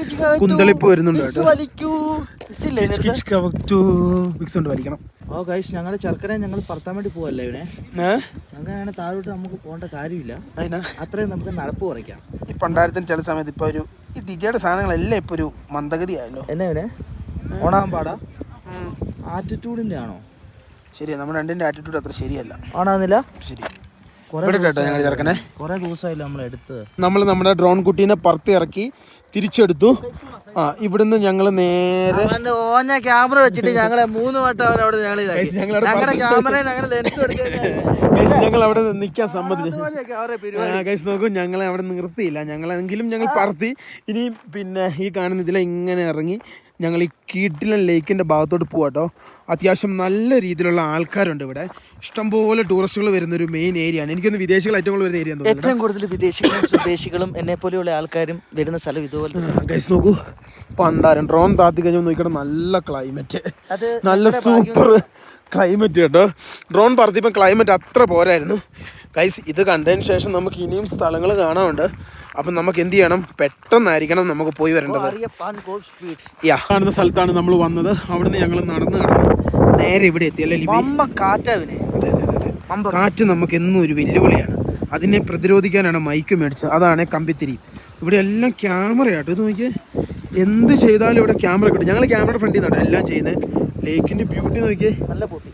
കുന്തളിപ്പ് വരുന്നുണ്ട് കേട്ടോ. വലിക്കണം. ഓ ഗൈസ്, ഞങ്ങളുടെ ചെറുക്കനെ ഞങ്ങൾ പറത്താൻ വേണ്ടി പോവല്ലേ ഇവനെ. അങ്ങനെ താഴോട്ട് നമുക്ക് പോകേണ്ട കാര്യമില്ല, അത്രയും നമുക്ക് നടപ്പ് കുറയ്ക്കാം. ഈ പണ്ടാരത്തിന് ചില സമയത്ത് ഇപ്പൊ ഒരു ഈ ഡിജയുടെ സാധനങ്ങളെല്ലാം ഇപ്പൊ ഒരു മന്ദഗതി ആയല്ലോ. എന്നാ ഇവനെ ഓണാൻ പാടാ, ആറ്റിറ്റ്യൂഡിന്റെ ആണോ? ശരിയാ, നമ്മുടെ രണ്ടിന്റെ ആറ്റിറ്റ്യൂഡ് അത്ര ശരിയല്ല. ഓണാകുന്നില്ല. ശരി, കുറെ ദിവസമായില്ല നമ്മൾ എടുത്ത്. നമ്മൾ നമ്മുടെ ഡ്രോൺ കുട്ടീനെ പറത്തി ഇറക്കി തിരിച്ചെടുത്തു. ഇവിടുന്ന് ഞങ്ങള് നേരെ ക്യാമറ വെച്ചിട്ട് ഞങ്ങളെ 3 വട്ടം അവിടെ ഞങ്ങൾ അവിടെ നിൽക്കാൻ സമ്മതിച്ചു. നോക്കൂ, ഞങ്ങളെ അവിടെ നിർത്തിയില്ല. ഞങ്ങളെങ്കിലും ഞങ്ങൾ പറത്തി. ഇനി പിന്നെ ഈ കാണുന്ന ഇതിലെ ഇങ്ങനെ ഇറങ്ങി ഞങ്ങൾ ഈ കീട്ടിലൻ ലേക്കിൻ്റെ ഭാഗത്തോട്ട് പോവാട്ടോ. അത്യാവശ്യം നല്ല രീതിയിലുള്ള ആൾക്കാരുണ്ട് ഇവിടെ. ഇഷ്ടംപോലെ ടൂറിസ്റ്റുകൾ വരുന്നൊരു മെയിൻ ഏരിയ ആണ്. എനിക്കൊന്ന് വിദേശികൾ ഏറ്റവും കൂടുതൽ വരുന്ന ഏരിയ. ഏറ്റവും കൂടുതൽ വിദേശികളും സ്വദേശികളും എന്നെ പോലെയുള്ള ആൾക്കാരും വരുന്ന സ്ഥലം ഇതുപോലത്തെ. ഗൈസ് നോക്കൂ, പണ്ടാരം ഡ്രോൺ താത്തി കഴിഞ്ഞാൽ നോക്കിയിട്ട് നല്ല ക്ലൈമറ്റ്, നല്ല സൂപ്പർ ക്ലൈമറ്റ് കേട്ടോ. ഡ്രോൺ പറത്തിയപ്പോൾ ക്ലൈമറ്റ് അത്ര പോരായിരുന്നു. ഗൈസ് ഇത് കണ്ടതിന് ശേഷം നമുക്ക് ഇനിയും സ്ഥലങ്ങൾ കാണാനുണ്ട്. അപ്പം നമുക്ക് എന്ത് ചെയ്യണം, പെട്ടെന്നായിരിക്കണം നമുക്ക് പോയി വരേണ്ടത്. കാണുന്ന സ്ഥലത്താണ് നമ്മൾ വന്നത്. അവിടുന്ന് ഞങ്ങൾ നടന്ന് നേരെ ഇവിടെ എത്തിയല്ലേ. കാറ്റ് നമുക്ക് എന്നും ഒരു വെല്ലുവിളിയാണ്. അതിനെ പ്രതിരോധിക്കാനാണ് മൈക്ക് മേടിച്ചത്. അതാണ് കമ്പിത്തിരി. ഇവിടെ എല്ലാം ക്യാമറയാട്ടോ. ഇത് നോക്കിയേ, എന്ത് ചെയ്താലും ഇവിടെ ക്യാമറ കിട്ടും. ഞങ്ങൾ ക്യാമറ ഫ്രണ്ടിൽ നിന്നാണ് എല്ലാം ചെയ്യുന്നത്. ലേക്കിന്റെ ബ്യൂട്ടി നോക്കിയേ, നല്ല ബ്യൂട്ടി.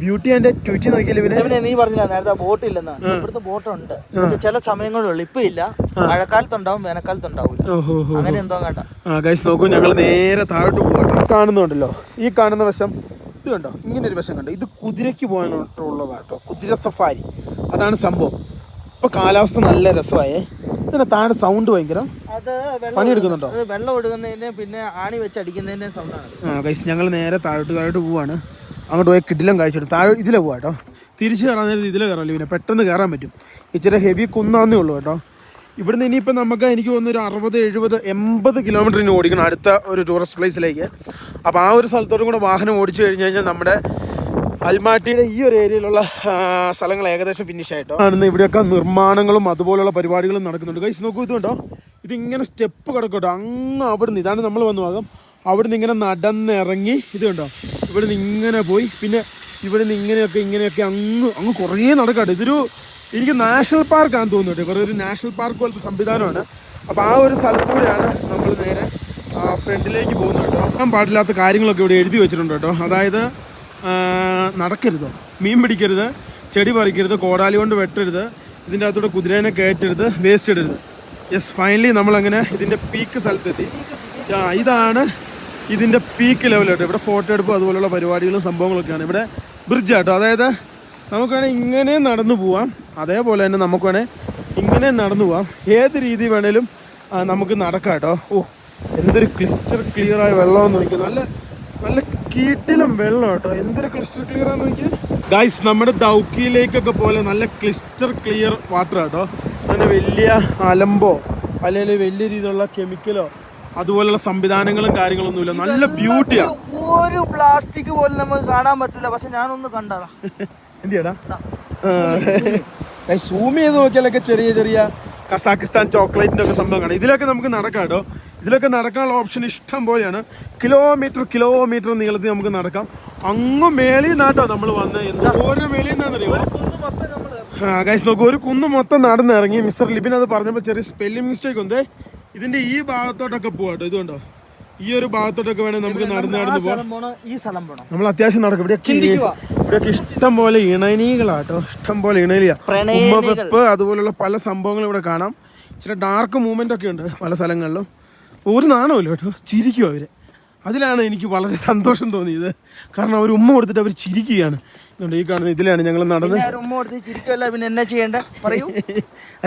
ബ്യൂട്ടി ആൻഡ് ട്വിറ്റി നോക്കിയാൽ പിന്നെ നീ പറഞ്ഞില്ല നേരത്തെ ബോട്ട് ഇല്ലെന്ന്. ഇവിടുത്തെ ബോട്ടുണ്ട്, ചില സമയങ്ങളുള്ളൂ. ഇപ്പൊ ഇല്ല, മഴക്കാലത്തുണ്ടാവും, വേനൽക്കാലത്തുണ്ടാവില്ല. അങ്ങനെ എന്തോ കേട്ടാ. ഗൈസ് നോക്കൂ, ഞങ്ങൾ നേരെ താഴോട്ട് പോകട്ടോ. കാണുന്നുണ്ടല്ലോ, ഈ കാണുന്ന വശം ഇത് കണ്ടോ, ഇങ്ങനെ ഒരു വശം കണ്ടോ, ഇത് കുതിരയ്ക്ക് പോകാനുള്ളതാട്ടോ, കുതിര സഫാരി. അതാണ് സംഭവം. ഇപ്പൊ കാലാവസ്ഥ നല്ല രസമായേ. ഇതിന്റെ താഴെ സൗണ്ട് ഭയങ്കര പണിയെടുക്കുന്നുണ്ടോ? വെള്ളം ഒഴുകുന്നതിന്റെ പിന്നെ ആണി വെച്ച് അടിക്കുന്നതിന്റെ സൗണ്ടാണ്. ഗൈസ് ഞങ്ങൾ നേരെ താഴോട്ട് പോവാണ്. അങ്ങോട്ട് പോയി കിടിലം കഴിച്ചിട്ട് താഴെ ഇതിലെ പോവാം കേട്ടോ. തിരിച്ച് കയറാൻ നേരത്തെ ഇതിലെ കയറാമല്ലോ, പിന്നെ പെട്ടെന്ന് കയറാൻ പറ്റും. ഇച്ചിരി ഹെവി കുന്നാന്നേ ഉള്ളൂ കേട്ടോ. ഇവിടുന്ന് ഇനിയിപ്പോൾ നമുക്ക് എനിക്ക് തോന്നുന്നു ഒരു 60, 70, 80 കിലോമീറ്ററിന് ഓടിക്കണം അടുത്ത ഒരു ടൂറിസ്റ്റ് പ്ലേസിലേക്ക്. അപ്പോൾ ആ ഒരു സ്ഥലത്തോട്ടും കൂടെ വാഹനം ഓടിച്ചു കഴിഞ്ഞ് കഴിഞ്ഞാൽ നമ്മുടെ അൽമാട്ടിയുടെ ഈ ഒരു ഏരിയയിലുള്ള സ്ഥലങ്ങൾ ഏകദേശം ഫിനിഷ് ആയിട്ടോ. ആണെന്ന് ഇവിടെയൊക്കെ നിർമ്മാണങ്ങളും അതുപോലുള്ള പരിപാടികളും നടക്കുന്നുണ്ട്. ഗൈസ് നോക്കൂ, ഇതുണ്ടോ, ഇതിങ്ങനെ സ്റ്റെപ്പ് കിടക്കട്ടോ. അങ്ങ് അവിടുന്ന്, ഇതാണ് നമ്മൾ വന്ന ഭാഗം, അവിടുന്ന് ഇങ്ങനെ നടന്നിറങ്ങി ഇത് കണ്ടോ, ഇവിടുന്ന് ഇങ്ങനെ പോയി പിന്നെ ഇവിടുന്ന് ഇങ്ങനെയൊക്കെ അങ്ങ് കുറേ നടക്കാട്ടോ. ഇതൊരു എനിക്ക് നാഷണൽ പാർക്കാന്ന് തോന്നുന്നു കേട്ടോ. ഒരു നാഷണൽ പാർക്ക് പോലത്തെ സംവിധാനമാണ്. അപ്പോൾ ആ ഒരു സ്ഥലത്തൂടെയാണ് നമ്മൾ നേരെ ഫ്രണ്ടിലേക്ക് പോകുന്നത് കേട്ടോ. ഞാൻ പാടില്ലാത്ത കാര്യങ്ങളൊക്കെ ഇവിടെ എഴുതി വെച്ചിട്ടുണ്ട് കേട്ടോ. അതായത് നടക്കരുത്, മീൻ പിടിക്കരുത്, ചെടി പറിക്കരുത്, കോടാലി കൊണ്ട് വെട്ടരുത്, ഇതിൻ്റെ അകത്തൂടെ കുതിരേനെ കയറ്റരുത്, വേസ്റ്റ് ഇടരുത്. യെസ്, ഫൈനലി നമ്മളങ്ങനെ ഇതിൻ്റെ പീക്ക് സ്ഥലത്തെത്തി. ഇതാണ് ഇതിൻ്റെ പീക്ക് ലെവൽ കേട്ടോ. ഇവിടെ ഫോട്ടോ എടുപ്പും അതുപോലുള്ള പരിപാടികളും സംഭവങ്ങളൊക്കെയാണ്. ഇവിടെ ബ്രിഡ്ജ് കേട്ടോ. അതായത് നമുക്ക് വേണമെങ്കിൽ ഇങ്ങനെ നടന്നു പോവാം, അതേപോലെ തന്നെ നമുക്ക് വേണമെങ്കിൽ ഇങ്ങനെ നടന്നു പോവാം. ഏത് രീതി വേണേലും നമുക്ക് നടക്കാം കേട്ടോ. ഓ, എന്തൊരു ക്ലിസ്റ്റർ ക്ലിയർ ആയ വെള്ളമെന്ന് നോക്കി. നല്ല നല്ല കീട്ടിലും വെള്ളം കേട്ടോ. എന്തൊരു ക്ലിസ്റ്റർ ക്ലിയർ ആണെന്ന് നോക്കി ഗൈസ്. നമ്മുടെ ദൗക്കിയിലേക്കൊക്കെ പോലെ നല്ല ക്ലിസ്റ്റർ ക്ലിയർ വാട്ടർ കേട്ടോ. അങ്ങനെ വലിയ അലമ്പോ അല്ലെങ്കിൽ വലിയ രീതിയിലുള്ള കെമിക്കലോ അതുപോലുള്ള സംവിധാനങ്ങളും കാര്യങ്ങളൊന്നുമില്ല. നല്ല ബ്യൂട്ടിയാണ്. ഒരു പ്ലാസ്റ്റിക് പോലും നമുക്ക് കാണാൻ പറ്റില്ല. പക്ഷെ ഞാനൊന്ന് കണ്ടതാ. എന്തിയാടാ സൂം ചെയ്ത് നോക്കിയാലൊക്കെ ചെറിയ ചെറിയ കസാക്കിസ്ഥാൻ ചോക്ലേറ്റിൻ്റെ ഒക്കെ സംഭവം കാണാം. ഇതിലൊക്കെ നമുക്ക് നടക്കാം കേട്ടോ. ഇതിലൊക്കെ നടക്കാനുള്ള ഓപ്ഷൻ ഇഷ്ടം പോലെയാണ്. കിലോമീറ്റർ നീളത്തിൽ നമുക്ക് നടക്കാം. അങ്ങ് മേളിൽ നിന്നാട്ടോ നമ്മൾ വന്നത്. ഓരോ മേളിൽ നിന്നാണെന്നറിയോ ഗൈസ് നോക്കൂ. ഒരു കുന്ന് മൊത്തം നടന്നിറങ്ങി. മിസ്റ്റർ ലിബിൻ അത് പറഞ്ഞപ്പോൾ ചെറിയ സ്പെല്ലിംഗ് മിസ്റ്റേക്ക് ഉണ്ട്. ഇതിൻ്റെ ഈ ഭാഗത്തോട്ടൊക്കെ പോവാട്ടോ. ഇതുകൊണ്ടോ ഈ ഒരു ഭാഗത്തോട്ടൊക്കെ വേണേൽ നമുക്ക് നടന്ന് പോവാം. നമ്മൾ അത്യാവശ്യം നടക്കും. ഇവിടെയൊക്കെ ഇഷ്ടം പോലെ ഇണനീകളാട്ടോ. ഇഷ്ടം പോലെ ഇണലിയാ, ഉമ്മവെപ്പ് അതുപോലുള്ള പല സംഭവങ്ങളും ഇവിടെ കാണാം. ഇച്ചിരി ഡാർക്ക് മൂവ്മെന്റ് ഒക്കെ ഉണ്ട് പല സ്ഥലങ്ങളിലും. ഒരു നാണമില്ല കേട്ടോ, ചിരിക്കും അവര്. അതിലാണ് എനിക്ക് വളരെ സന്തോഷം തോന്നിയത്. കാരണം അവർ ഉമ്മ കൊടുത്തിട്ട് അവർ ചിരിക്കുകയാണ്. ഈ കാണുന്ന ഇതിലാണ് ഞങ്ങൾ നടന്ന്.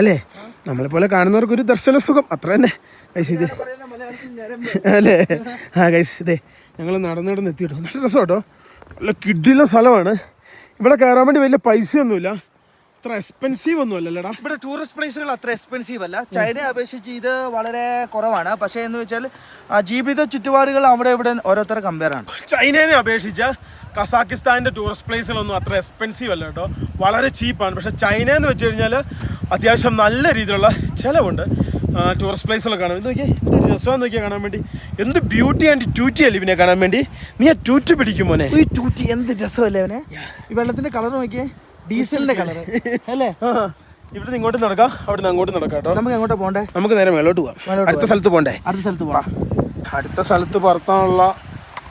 അല്ലേ, നമ്മളെ പോലെ കാണുന്നവർക്ക് ഒരു ദർശന സുഖം അത്ര തന്നെ ഗൈസ്. ഇത് അല്ലേ ഗൈസ്, ഇതേ ഞങ്ങൾ നടന്ന് എത്തിയിട്ടോ. നല്ല രസം കേട്ടോ. നല്ല കിഡിലുള്ള സ്ഥലമാണ്. ഇവിടെ കയറാൻ വേണ്ടി വലിയ പൈസയൊന്നുമില്ല. അത്ര എക്സ്പെൻസീവ് ഒന്നും അല്ലല്ലേടാ. ഇവിടെ ടൂറിസ്റ്റ് പ്ലേസുകൾ അത്ര എക്സ്പെൻസീവ് അല്ല. ചൈനയെ അപേക്ഷിച്ച് ഇത് വളരെ കുറവാണ്. പക്ഷേ എന്ന് വെച്ചാൽ ജീവിത ചുറ്റുപാടുകൾ അവിടെ ഇവിടെ ഓരോരുത്തരെ കമ്പയർ ആണ്. ചൈനയെ അപേക്ഷിച്ച് കസാക്കിസ്ഥാൻ്റെ ടൂറിസ്റ്റ് പ്ലേസുകളൊന്നും അത്ര എക്സ്പെൻസീവ് അല്ല കേട്ടോ. വളരെ ചീപ്പാണ്. പക്ഷേ ചൈന എന്ന് വെച്ച് കഴിഞ്ഞാൽ അത്യാവശ്യം നല്ല രീതിയിലുള്ള ചിലവുണ്ട് ടൂറിസ്റ്റ് പ്ലേസുകളൊക്കെ കാണാൻ. നോക്കിയാൽ എന്ത് രസമാണെന്ന് നോക്കിയാൽ കാണാൻ വേണ്ടി. എന്ത് ബ്യൂട്ടി ആൻഡ് ട്യൂറ്റി അല്ലേ ഇവനെ കാണാൻ വേണ്ടി. നീ ആ ട്യൂറ്റി പിടിക്കും മോനെ. ഈ ട്യൂറ്റി എന്ത് രസമല്ലേ അവനെ. ഈ വെള്ളത്തിന്റെ കളർ നോക്കിയേ, ഡീസലിന്റെ കളർ അല്ലേ. ഇവിടെ ഇങ്ങോട്ട് നടക്കാം, അവിടെ നിന്ന് അങ്ങോട്ട് നടക്കാം കേട്ടോ. നമുക്ക് എങ്ങോട്ടാ പോകണ്ടേ? നമുക്ക് നേരെ മേലോട്ട് പോവാം. അടുത്ത സ്ഥലത്ത് പോകണ്ടേ? അടുത്ത സ്ഥലത്ത് പറത്താനുള്ള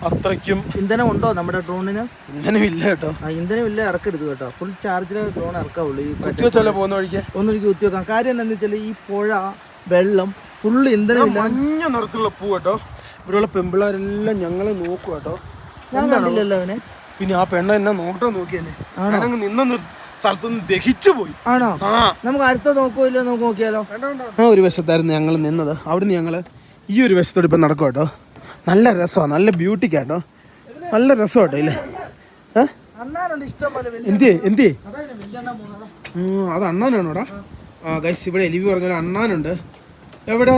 അത്രയ്ക്കും ഇന്ധനം ഉണ്ടോ നമ്മുടെ ഡ്രോണിന്? ഇന്ധനമില്ല കേട്ടോ. ഇന്ധനമില്ല, ഇറക്കരുത് കേട്ടോ. ഫുൾ ചാർജിലെ ഡ്രോൺ ഇറക്കാവുള്ളൂ. ഈ കുത്തിവെച്ചല്ലേ പോകുന്ന വഴിക്ക് ഒന്നൊരിക്കൽ കുത്തി വെക്കാം. കാര്യം എന്താണെന്ന് വെച്ചാൽ ഈ പുഴ വെള്ളം ഫുള്ള് ഇന്ധനമില്ല. മഞ്ഞ നിറത്തിലുള്ള പൂ കേട്ടോ. ഇവിടെയുള്ള പെമ്പിള്ളേരെല്ലാം ഞങ്ങളെ നോക്കും കേട്ടോ. ഞാൻ കണ്ടില്ലല്ലോ അവനെ. പിന്നെ ആ പെണ്ണ എന്നെ നോട്ടം നോക്കിയല്ലേ. ഞാനങ്ങ് നിന്ന സ്ഥലത്തുനിന്ന് ദഹിച്ചു പോയി. ആണോ? നമുക്ക് അടുത്ത നോക്കുമല്ലോ, നമുക്ക് നോക്കിയാലോ. ആ ഒരു വശത്തായിരുന്നു ഞങ്ങൾ നിന്നത്. അവിടുന്ന് ഞങ്ങൾ ഈ ഒരു വശത്തോട് ഇപ്പം നടക്കും കേട്ടോ. നല്ല രസമാണ്, നല്ല ബ്യൂട്ടിക്കാട്ടോ, നല്ല രസം കേട്ടോ. ഇല്ലേ എന്തേ അത് അണ്ണാനാണോടാ? ഗൈസ് ഇവിടെ എലിവി പറഞ്ഞ അണ്ണാനുണ്ട്. എവിടെ?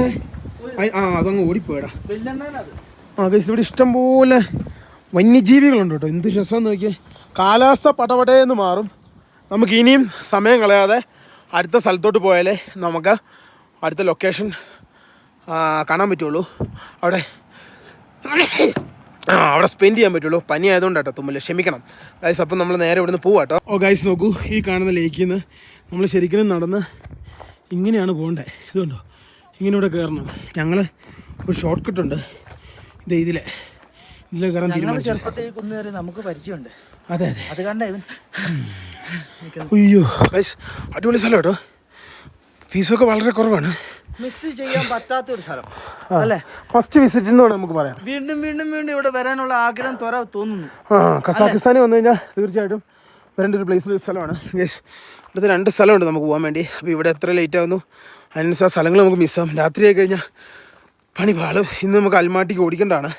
അതങ്ങ് ഓടിപ്പോയടാ. ഗൈസ് ഇവിടെ ഇഷ്ടംപോലെ വന്യജീവികളുണ്ട് കേട്ടോ. എന്ത് രസമെന്ന് നോക്കിയേ. കാലാവസ്ഥ പടപടയെന്ന് മാറും. നമുക്ക് ഇനിയും സമയം കളയാതെ അടുത്ത സ്ഥലത്തോട്ട് പോയാലേ നമുക്ക് അടുത്ത ലൊക്കേഷൻ കാണാൻ പറ്റുള്ളൂ. അവിടെ സ്പെൻഡ് ചെയ്യാൻ പറ്റുള്ളൂ. പനി ആയതുകൊണ്ട് കേട്ടോ, തുമ്മില്ല, ക്ഷമിക്കണം ഗൈസ്. അപ്പം നമ്മൾ നേരെ ഇവിടുന്ന് പോവാം കേട്ടോ. ഗൈസ് നോക്കൂ, ഈ കാണുന്ന ലേക്കിൽ നിന്ന് നമ്മൾ ശരിക്കും നടന്ന് ഇങ്ങനെയാണ് പോകേണ്ടത്. ഇതുകൊണ്ടോ ഇങ്ങനെ ഇവിടെ കയറണം. ഞങ്ങൾ ഒരു ഷോർട്ട് കട്ടുണ്ട് ഇതിലെ കയറാൻ തീരുമാനിച്ചു. നമുക്ക് പരിചയമുണ്ട്. അതെ അത് കണ്ട ഇവൻ. അയ്യോ ഗൈസ്, അടിപൊളി സ്ഥലം കേട്ടോ. ഫീസൊക്കെ വളരെ കുറവാണ്. മിസ് ചെയ്യാൻ പറ്റാത്ത ഒരു സ്ഥലം അല്ലേ. ഫസ്റ്റ് വിസിറ്റ് എന്ന് വേണം നമുക്ക് പറയാം. വീണ്ടും വീണ്ടും വീണ്ടും ഇവിടെ വരാനുള്ള ആഗ്രഹം തോന്നുന്നു. കസാക്കിസ്ഥാനിൽ വന്നു കഴിഞ്ഞാൽ തീർച്ചയായിട്ടും വരേണ്ട ഒരു പ്ലേസ് സ്ഥലമാണ് ഗൈസ്. ഇവിടുത്തെ 2 സ്ഥലമുണ്ട് നമുക്ക് പോകാൻ വേണ്ടി. അപ്പോൾ ഇവിടെ എത്ര ലേറ്റ് ആവുന്നു അതിനനുസരിച്ച് ആ സ്ഥലങ്ങൾ നമുക്ക് മിസ്സാവും. രാത്രി ആയി കഴിഞ്ഞാൽ പണി പാളും. ഇന്ന് നമുക്ക് അൽമാട്ടിക്ക് ഓടിക്കേണ്ടതാണ്